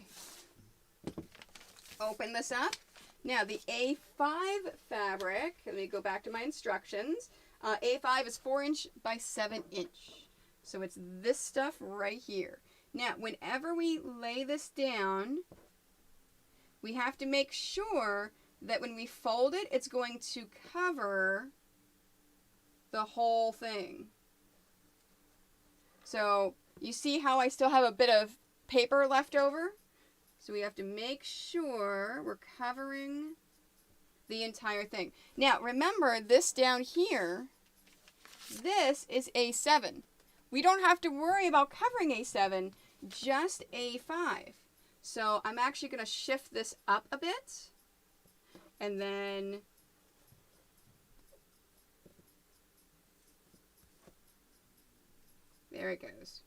A: Open this up. Now the A5 fabric, let me go back to my instructions. A5 is 4 inch by 7 inch. So it's this stuff right here. Now, whenever we lay this down, we have to make sure that when we fold it, it's going to cover the whole thing. So you see how I still have a bit of paper left over? So we have to make sure we're covering the entire thing. Now remember, this down here, this is A7. We don't have to worry about covering A7, just A5. So I'm actually going to shift this up a bit and then there it goes.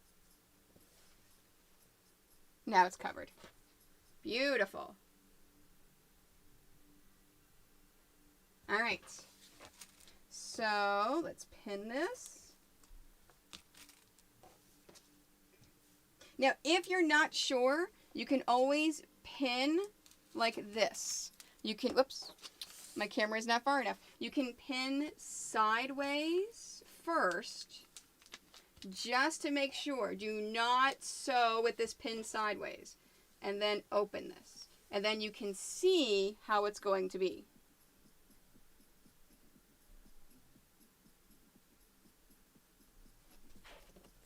A: Now it's covered. Beautiful. All right. So let's pin this. Now, if you're not sure, you can always pin like this. You can, whoops, my camera is not far enough. You can pin sideways first, just to make sure. Do not sew with this pin sideways. And then open this. And then you can see how it's going to be.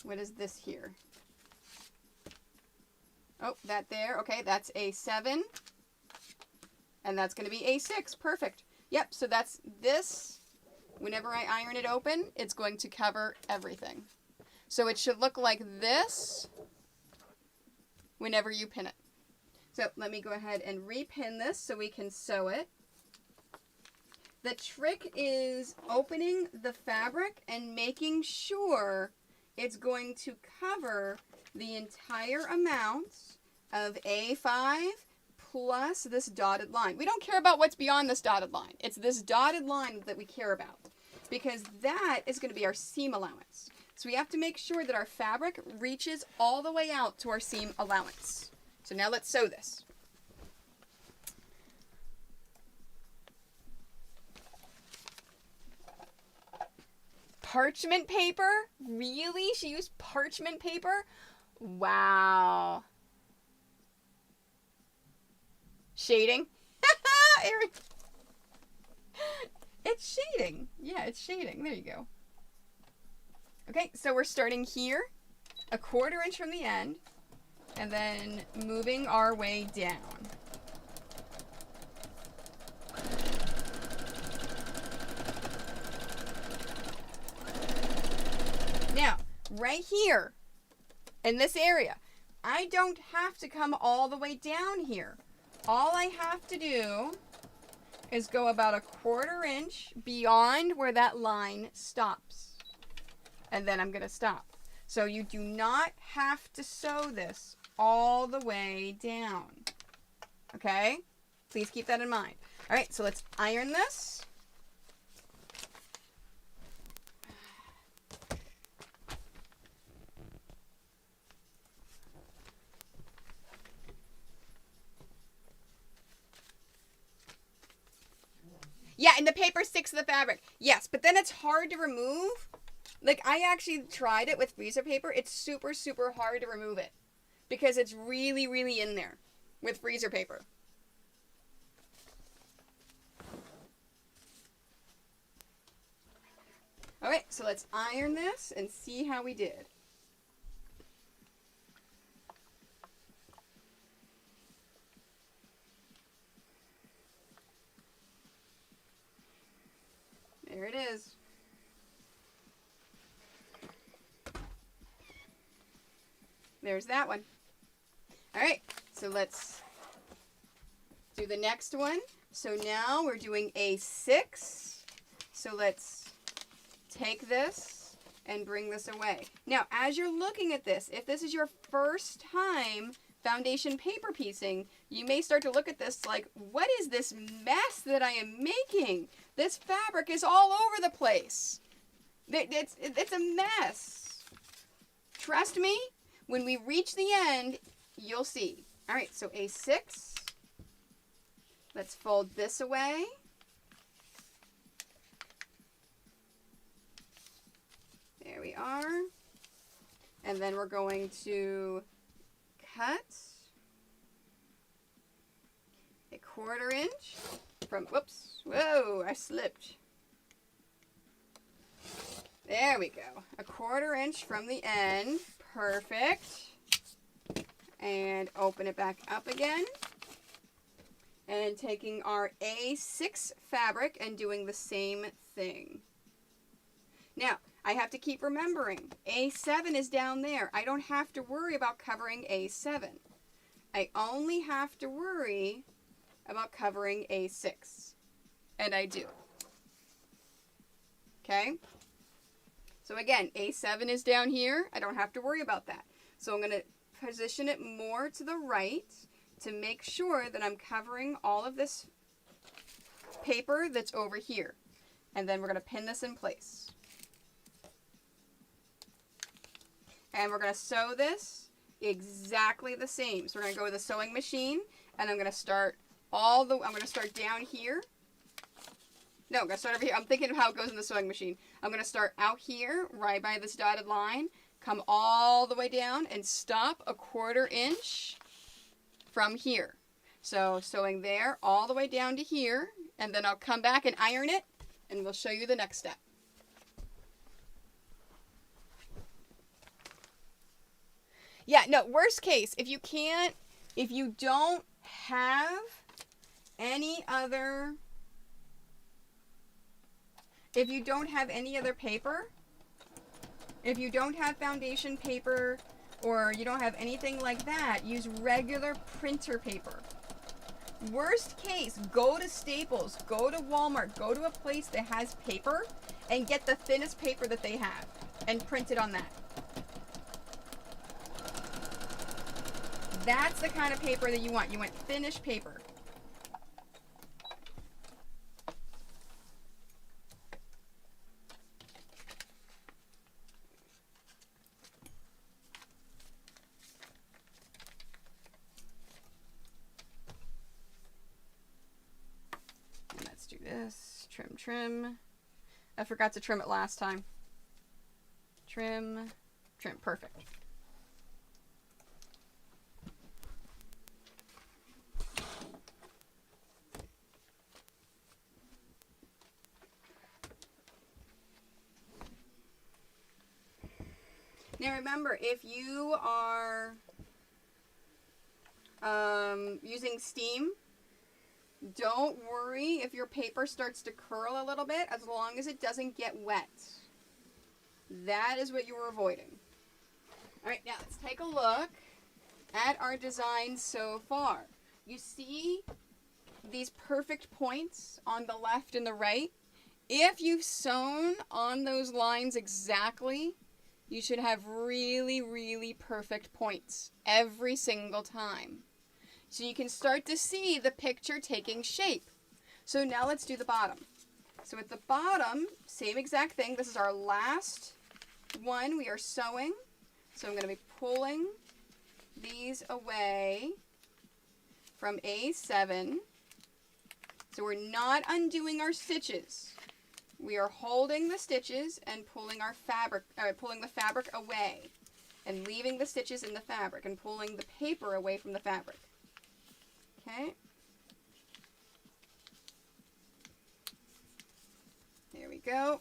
A: What is this here? Oh, that there. Okay, that's A7. And that's going to be A6. Perfect. Yep, so that's this. Whenever I iron it open, it's going to cover everything. So it should look like this whenever you pin it. So let me go ahead and repin this so we can sew it. The trick is opening the fabric and making sure it's going to cover the entire amount of A5 plus this dotted line. We don't care about what's beyond this dotted line. It's this dotted line that we care about because that is going to be our seam allowance. So we have to make sure that our fabric reaches all the way out to our seam allowance. So now let's sew this. Parchment paper? Really? She used parchment paper? Wow. Shading? Erin. It's shading. Yeah, it's shading. There you go. Okay, so we're starting here, 1/4 inch from the end, and then moving our way down. Now, right here, in this area, I don't have to come all the way down here. all I have to do is go about a 1/4 inch beyond where that line stops. And then I'm going to stop. So you do not have to sew this all the way down. Okay? Please keep that in mind. All right, so let's iron this. Yeah, and the paper sticks to the fabric. Yes, but then it's hard to remove. Like, I actually tried it with freezer paper. It's super, super hard to remove it. Because it's really, really in there with freezer paper. Alright, so let's iron this and see how we did. There it is. There's that one. All right, so let's do the next one. So now we're doing A6. So let's take this and bring this away. Now, as you're looking at this, if this is your first time foundation paper piecing, you may start to look at this like, what is this mess that I am making? This fabric is all over the place. It's a mess. Trust me, when we reach the end, you'll see. All right, so A6. Let's fold this away. There we are. And then we're going to cut a 1/4 inch from, whoops, whoa, I slipped. There we go. A 1/4 inch from the end. Perfect. And open it back up again. And taking our A6 fabric and doing the same thing. Now, I have to keep remembering, A7 is down there. I don't have to worry about covering A7. I only have to worry about covering A6. And I do. Okay? So again, A7 is down here. I don't have to worry about that. So I'm going to position it more to the right to make sure that I'm covering all of this paper that's over here. And then we're going to pin this in place. And we're going to sew this exactly the same. So we're going to go with a sewing machine, and I'm going to start I'm going to start down here. No, I'm going to start over here. I'm thinking of how it goes in the sewing machine. I'm going to start out here, right by this dotted line, come all the way down, and stop a 1/4 inch from here. So sewing there all the way down to here, and then I'll come back and iron it, and we'll show you the next step. Yeah, no, worst case, if you don't have any other paper, if you don't have foundation paper or you don't have anything like that, use regular printer paper. Worst case, go to Staples, go to Walmart, go to a place that has paper and get the thinnest paper that they have and print it on that. That's the kind of paper that you want. You want finished paper. And let's do this. Trim, trim. I forgot to trim it last time. Trim, trim. Perfect. Now remember, if you are using steam, don't worry if your paper starts to curl a little bit as long as it doesn't get wet. That is what you were avoiding. All right, now let's take a look at our design so far. you see these perfect points on the left and the right? If you've sewn on those lines exactly, you should have really, really perfect points every single time. So you can start to see the picture taking shape. So now let's do the bottom. So at the bottom, same exact thing. This is our last one we are sewing. So I'm going to be pulling these away from A7. So we're not undoing our stitches. We are holding the stitches and pulling the fabric away and leaving the stitches in the fabric and pulling the paper away from the fabric. Okay. There we go.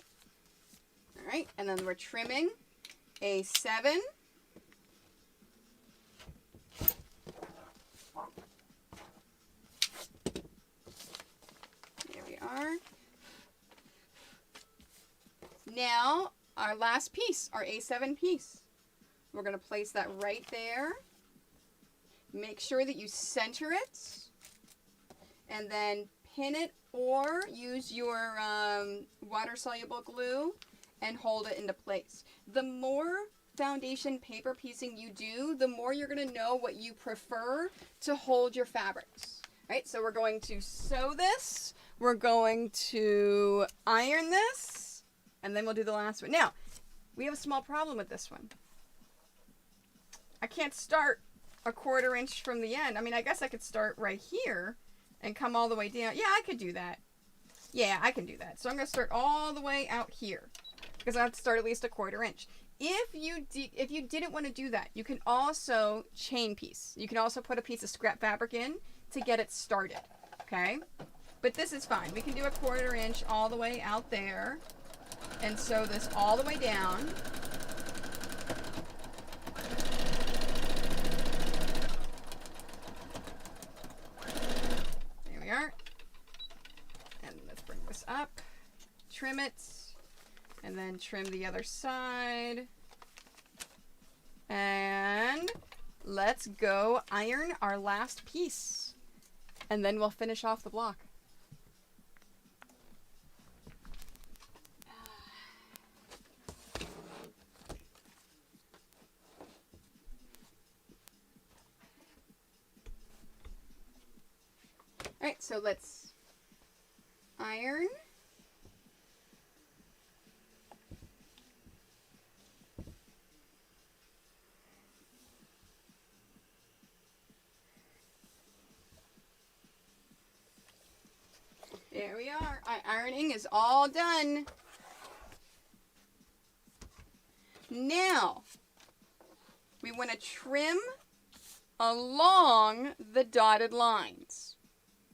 A: All right, and then we're trimming A7. There we are. Now, our last piece, our A7 piece. We're going to place that right there. Make sure that you center it. And then pin it or use your water-soluble glue and hold it into place. The more foundation paper piecing you do, the more you're going to know what you prefer to hold your fabrics. Right? So we're going to sew this. We're going to iron this. And then we'll do the last one. Now, we have a small problem with this one. I can't start a 1/4 inch from the end. I mean, I guess I could start right here and come all the way down. Yeah, I could do that. Yeah, I can do that. So I'm going to start all the way out here because I have to start at least a 1/4 inch. If you didn't want to do that, you can also chain piece. You can also put a piece of scrap fabric in to get it started. Okay? But this is fine. We can do a 1/4 inch all the way out there and sew this all the way down. There we are. And let's bring this up, trim it, and then trim the other side. And let's go iron our last piece. And then we'll finish off the block. Alright, so let's iron. There we are. Our ironing is all done. Now, we want to trim along the dotted lines.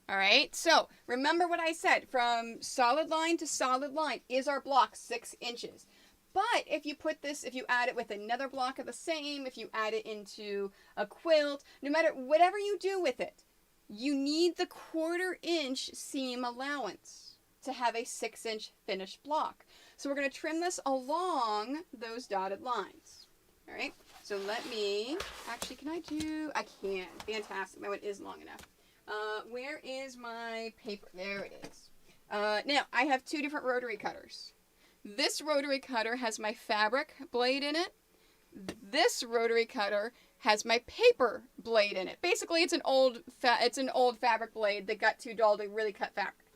A: All right, so remember what I said, from solid line to solid line is our block 6 inches. But if you add it with another block of the same, if you add it into a quilt, no matter, whatever you do with it, you need the 1/4 inch seam allowance to have a 6 inch finished block. So we're going to trim this along those dotted lines. All right, so let me, actually, I can. Fantastic, that one is long enough. Where is my paper? There it is. Now, I have 2 different rotary cutters. This rotary cutter has my fabric blade in it. This rotary cutter has my paper blade in it. Basically, it's an old fabric blade that got too dull to really cut fabric.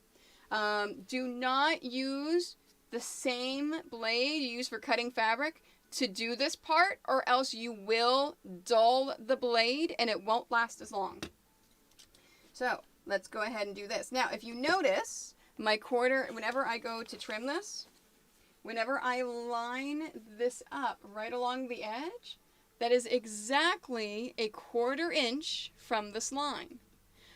A: Do not use the same blade you use for cutting fabric to do this part, or else you will dull the blade and it won't last as long. So let's go ahead and do this. Now, if you notice, my 1/4, whenever I go to trim this, whenever I line this up right along the edge, that is exactly a 1/4 inch from this line.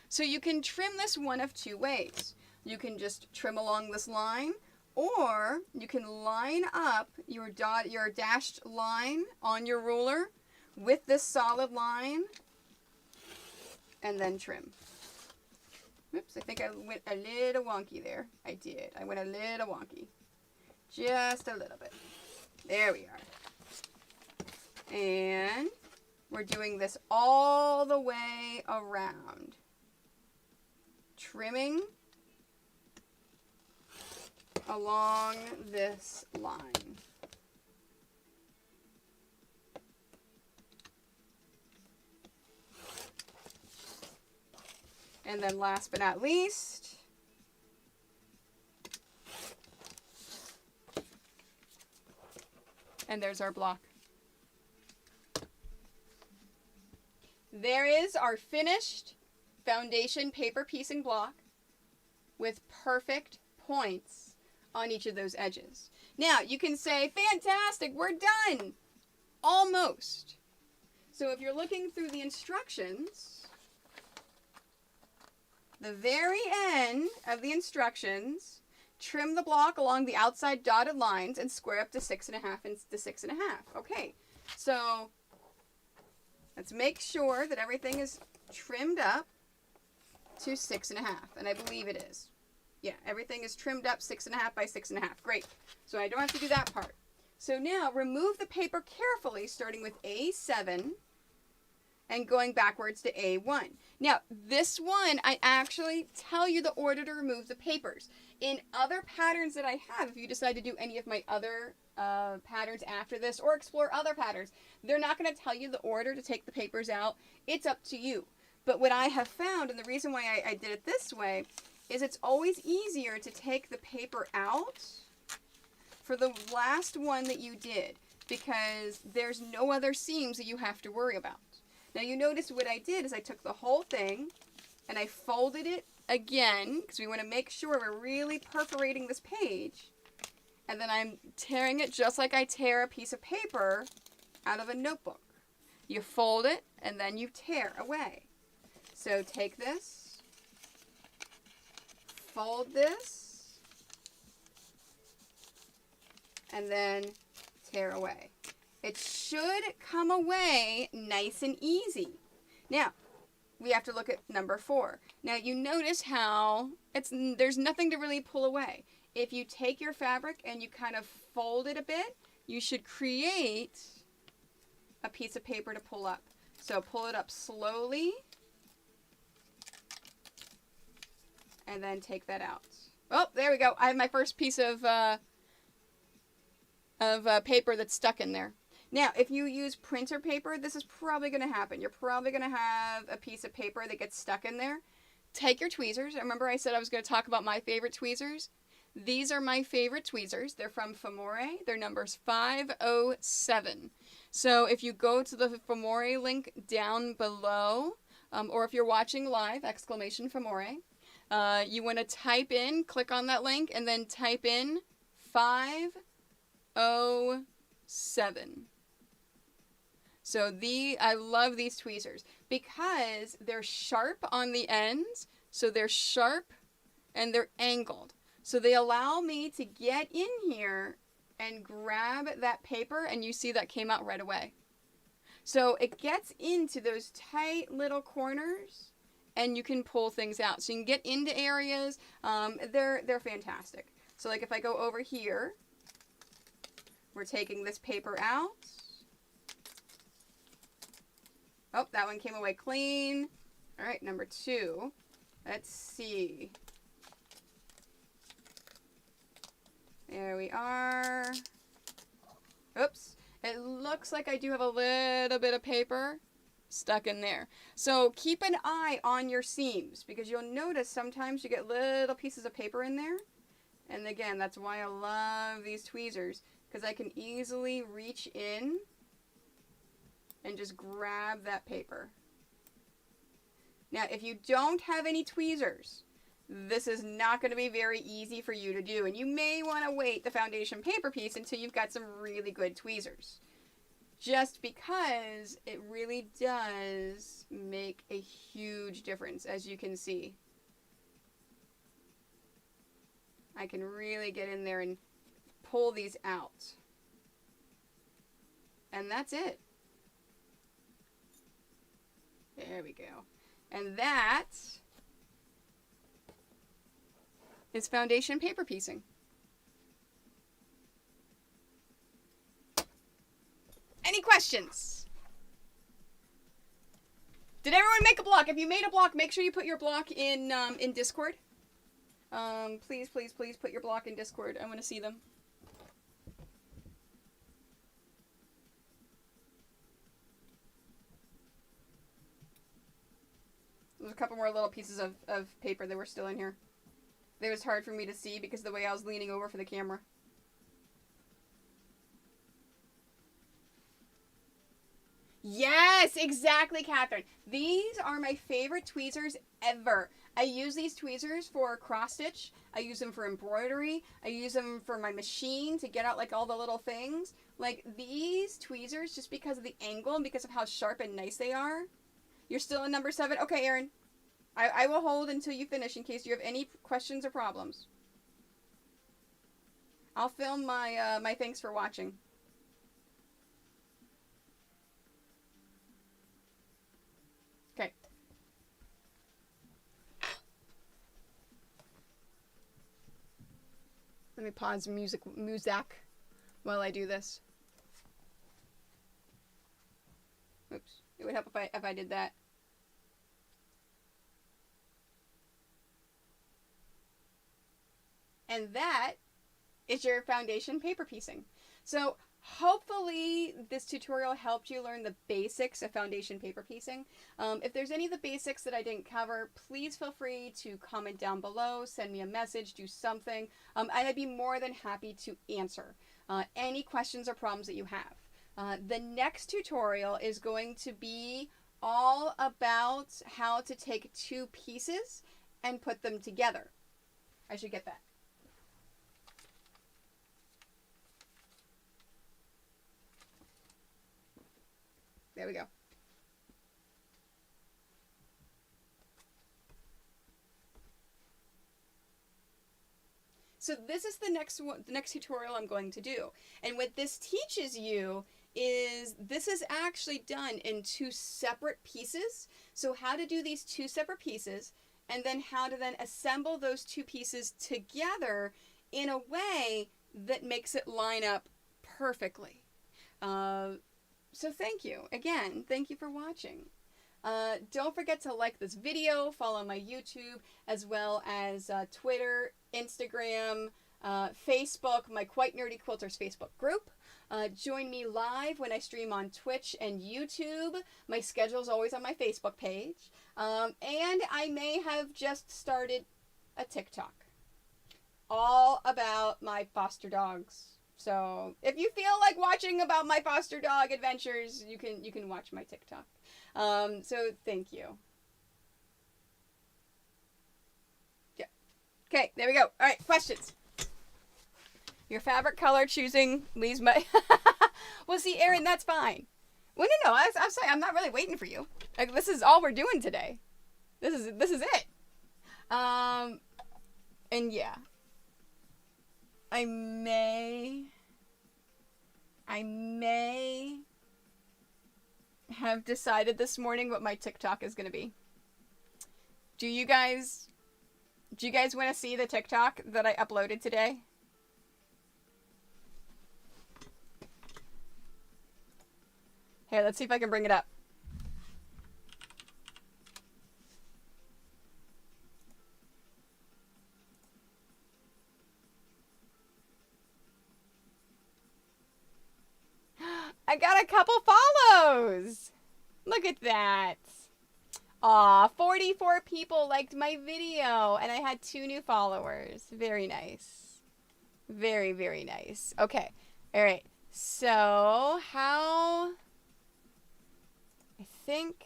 A: So you can trim this one of 2 ways. You can just trim along this line, or you can line up your dashed line on your ruler with this solid line and then trim. Oops, I think I went a little wonky there. I did. I went a little wonky. Just a little bit. There we are. And we're doing this all the way around. trimming along this line. And then last but not least, and there's our block. There is our finished foundation paper piecing block with perfect points on each of those edges. Now, you can say, fantastic, we're done. Almost. So if you're looking through the instructions, the very end of the instructions, trim the block along the outside dotted lines and square up to 6.5 and to 6.5. Okay, so let's make sure that everything is trimmed up to 6.5, and I believe it is. Yeah, everything is trimmed up 6.5 by 6.5. Great. So I don't have to do that part. So now remove the paper carefully, starting with A7 and going backwards to A1. Now, this one, I actually tell you the order to remove the papers. In other patterns that I have, if you decide to do any of my other patterns after this or explore other patterns, they're not going to tell you the order to take the papers out. It's up to you. But what I have found, and the reason why I did it this way, is it's always easier to take the paper out for the last one that you did, because there's no other seams that you have to worry about. Now you notice what I did is I took the whole thing and I folded it again, because we want to make sure we're really perforating this page, and then I'm tearing it just like I tear a piece of paper out of a notebook. You fold it and then you tear away. So take this, fold this, and then tear away. It should come away nice and easy. Now, we have to look at number 4. Now, you notice how there's nothing to really pull away. If you take your fabric and you kind of fold it a bit, you should create a piece of paper to pull up. So pull it up slowly, and then take that out. Oh, there we go. I have my first piece of paper that's stuck in there. Now, if you use printer paper, this is probably going to happen. You're probably going to have a piece of paper that gets stuck in there. Take your tweezers. Remember I said I was going to talk about my favorite tweezers? These are my favorite tweezers. They're from Famore. They're numbers 507. So if you go to the Famore link down below, or if you're watching live, exclamation Famore, you want to type in, click on that link, and then type in 507. So I love these tweezers because they're sharp on the ends. So they're sharp and they're angled. So they allow me to get in here and grab that paper, and you see that came out right away. So it gets into those tight little corners and you can pull things out. So you can get into areas. They're fantastic. So like if I go over here, we're taking this paper out. Oh, that one came away clean. All right, number 2. Let's see. There we are. Oops. It looks like I do have a little bit of paper stuck in there. So keep an eye on your seams, because you'll notice sometimes you get little pieces of paper in there. And again, that's why I love these tweezers, because I can easily reach in and just grab that paper. Now, if you don't have any tweezers, this is not going to be very easy for you to do, and you may want to wait the foundation paper piece until you've got some really good tweezers, just because it really does make a huge difference, as you can see. I can really get in there and pull these out. And that's it. There we go. And that is foundation paper piecing. Any questions? Did everyone make a block? If you made a block, make sure you put your block in Discord. Please, please, please put your block in Discord. I want to see them. There's a couple more little pieces of paper that were still in here. It was hard for me to see because of the way I was leaning over for the camera. Yes, exactly, Catherine. These are my favorite tweezers ever. I use these tweezers for cross stitch. I use them for embroidery. I use them for my machine to get out like all the little things. Like these tweezers, just because of the angle and because of how sharp and nice they are. You're still in number 7? Okay, Erin. I will hold until you finish in case you have any questions or problems. I'll film my my thanks for watching. Okay. Let me pause music while I do this. Oops. It would help if I did that. And that is your foundation paper piecing. So hopefully this tutorial helped you learn the basics of foundation paper piecing. If there's any of the basics that I didn't cover, please feel free to comment down below, send me a message, do something. And I'd be more than happy to answer any questions or problems that you have. The next tutorial is going to be all about how to take 2 pieces and put them together. I should get that. There we go. So this is the next tutorial I'm going to do. And what this teaches you is this is actually done in 2 separate pieces. So how to do these 2 separate pieces and then how to then assemble those 2 pieces together in a way that makes it line up perfectly. So thank you. Again, thank you for watching. Don't forget to like this video, follow my YouTube, as well as Twitter, Instagram, Facebook, my Quite Nerdy Quilters Facebook group. Join me live when I stream on Twitch and YouTube. My schedule is always on my Facebook page. And I may have just started a TikTok all about my foster dogs. So if you feel like watching about my foster dog adventures, you can watch my TikTok. So thank you. Yeah. Okay, there we go. All right, questions. Your fabric color choosing leaves my... Well, see, Erin, that's fine. Well, no, I'm sorry. I'm not really waiting for you. Like, this is all we're doing today. This is it. And yeah. I may have decided this morning what my TikTok is going to be. Do you guys want to see the TikTok that I uploaded today? Here, let's see if I can bring it up. I got a couple follows. Look at that. Aw, 44 people liked my video, and I had 2 new followers. Very nice. Very, very nice. Okay. All right. So, how... I think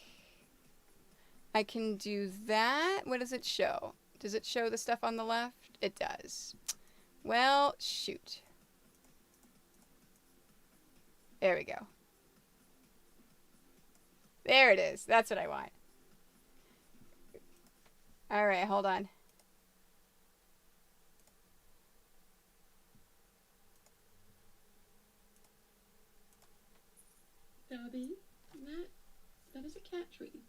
A: I can do that. What does it show? Does it show the stuff on the left? It does. Well, shoot. There we go. There it is. That's what I want. All right, hold on.
B: Dobby, that is a cat tree.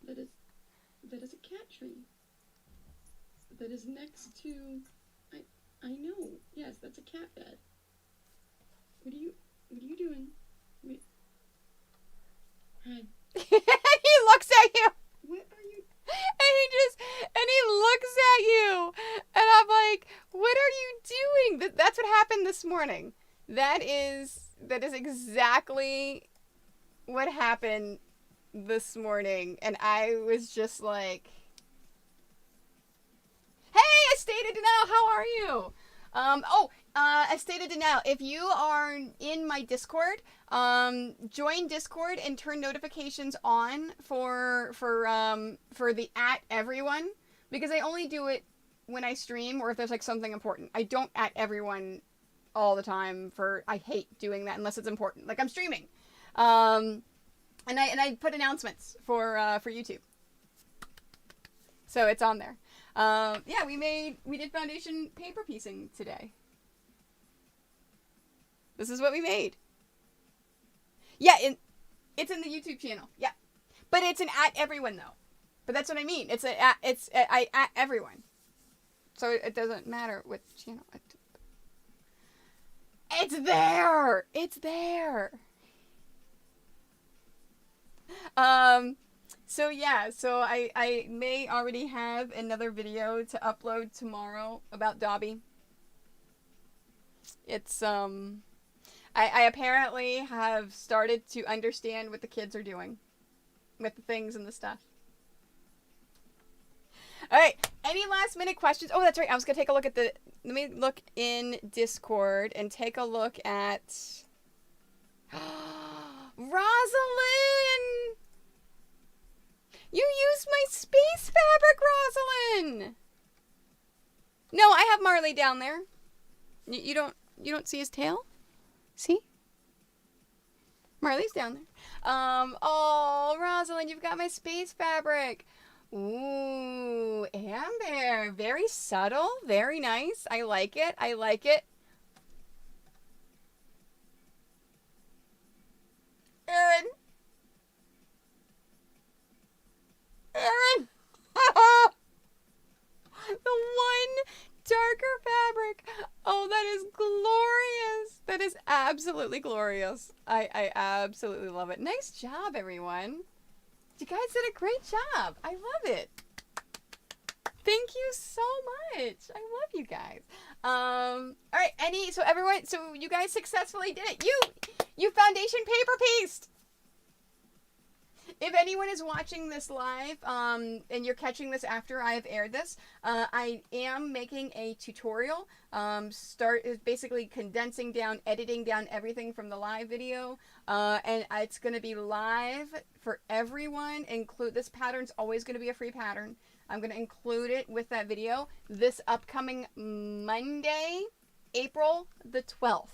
B: that is a cat tree. That is next to... I know. Yes, that's a cat bed. What are you doing? Wait. Hi.
A: He happened this morning. That is exactly what happened this morning. And I was just like, hey, Estate of Denial, how are you? Estate of Denial, if you are in my Discord, join Discord and turn notifications on for the @everyone, because I only do it when I stream or if there's like something important. I don't @everyone all the time I hate doing that unless it's important. Like I'm streaming. And I put announcements for YouTube. So it's on there. Yeah, we did foundation paper piecing today. This is what we made. Yeah, it's in the YouTube channel. Yeah. But it's an @everyone though. But that's what I mean. I @everyone. So it doesn't matter which channel. It's there. It's there. So yeah, so I may already have another video to upload tomorrow about Dobby. It's I apparently have started to understand what the kids are doing with the things and the stuff. All right, any last minute questions? Oh, that's right. I was going to take a look at let me look in Discord and take a look at Rosalind! You used my space fabric, Rosalind! No, I have Marley down there. You don't see his tail? See? Marley's down there. Oh, Rosalind, you've got my space fabric. Ooh, amber. Very subtle. Very nice. I like it. I like it. Erin. Erin. The one darker fabric. Oh, that is glorious. That is absolutely glorious. I absolutely love it. Nice job, everyone. You guys did a great job. I love it. Thank you so much. I love you guys. All right, so you guys successfully did it. You foundation paper pieced. If anyone is watching this live, and you're catching this after I have aired this, I am making a tutorial. Basically condensing down, editing down everything from the live video, and it's going to be live for everyone. This pattern's always going to be a free pattern. I'm going to include it with that video this upcoming Monday, April the 12th.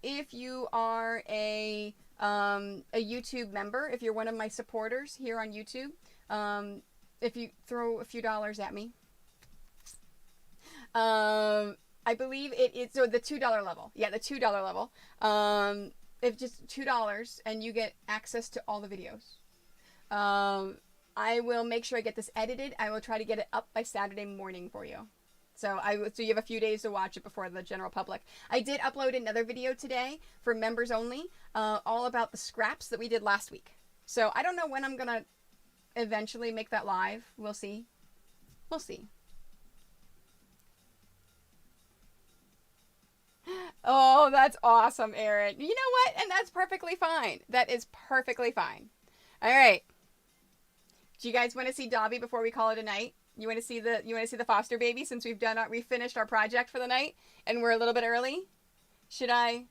A: If you are a YouTube member, if you're one of my supporters here on YouTube, if you throw a few dollars at me, I believe it is, so the $2 level. Yeah, the $2 level. If just $2 and you get access to all the videos. I will make sure I get this edited. I will try to get it up by Saturday morning for you. So you have a few days to watch it before the general public. I did upload another video today for members only, all about the scraps that we did last week. So I don't know when I'm going to eventually make that live. We'll see. We'll see. Oh, that's awesome, Erin. You know what? And that's perfectly fine. That is perfectly fine. All right. Do you guys want to see Dobby before we call it a night? You want to see the foster baby since we finished our project for the night and we're a little bit early? Should I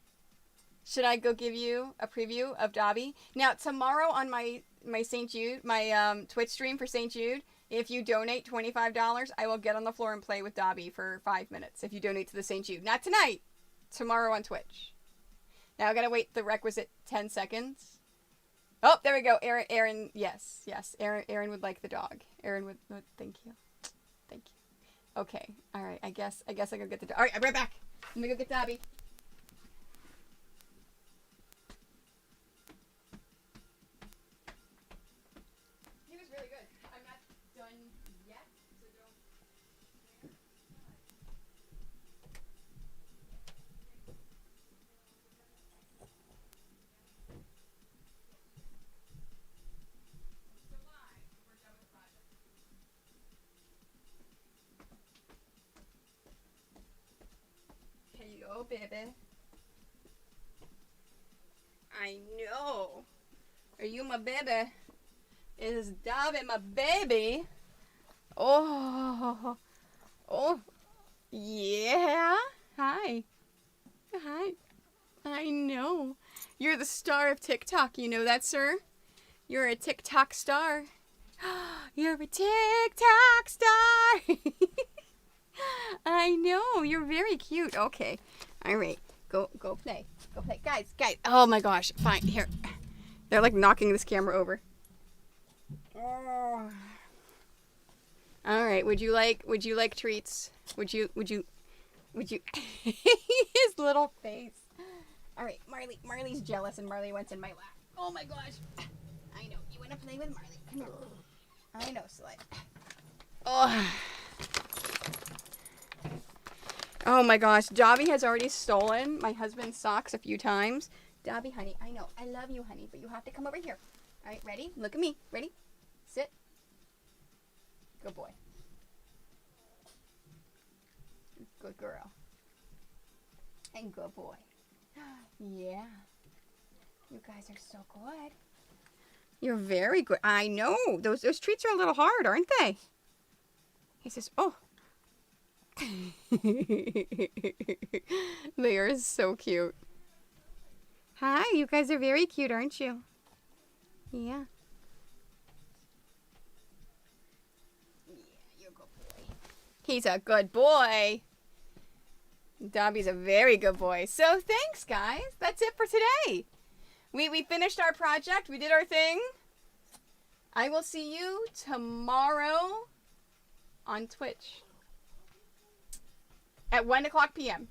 A: go give you a preview of Dobby? Now tomorrow on my St. Jude, my Twitch stream for St. Jude, if you donate $25, I will get on the floor and play with Dobby for 5 minutes. If you donate to the St. Jude, not tonight, tomorrow on Twitch. Now I gotta wait the requisite 10 seconds. Oh, there we go. Erin, yes. Erin would like the dog. Erin would, thank you. Thank you. Okay. All right. I guess I go get the dog. All right. I'm right back. Let me go get Dobby. He was really good. I'm not done yet, so don't. Hey, yo. know, baby. I know. Are you my baby? Is Dobby my baby? Oh. Oh. Yeah. Hi. Hi. I know. You're the star of TikTok. You know that, sir? You're a TikTok star. You're a TikTok star. I know. You're very cute. Okay. All right. Go play. Go play. Guys. Oh my gosh. Fine. Here. They're like knocking this camera over. Oh. All right. Would you like treats? Would you his little face. All right, Marley's jealous and Marley wants in my lap. Oh my gosh. I know. You want to play with Marley? Come here. I know, Slut. Oh. Oh my gosh. Dobby has already stolen my husband's socks a few times. Dobby, honey, I know. I love you, honey, but you have to come over here. All right, ready? Look at me. Ready? Sit. Good boy. Good girl. And good boy. Yeah. You guys are so good. You're very good. I know. Those treats are a little hard, aren't they? He says, oh. They are so cute. Hi, you guys are very cute, aren't you? Yeah. Yeah, you're a good boy. He's a good boy. Dobby's a very good boy. So thanks, guys. That's it for today. We finished our project. We did our thing. I will see you tomorrow on Twitch at 1:00 p.m.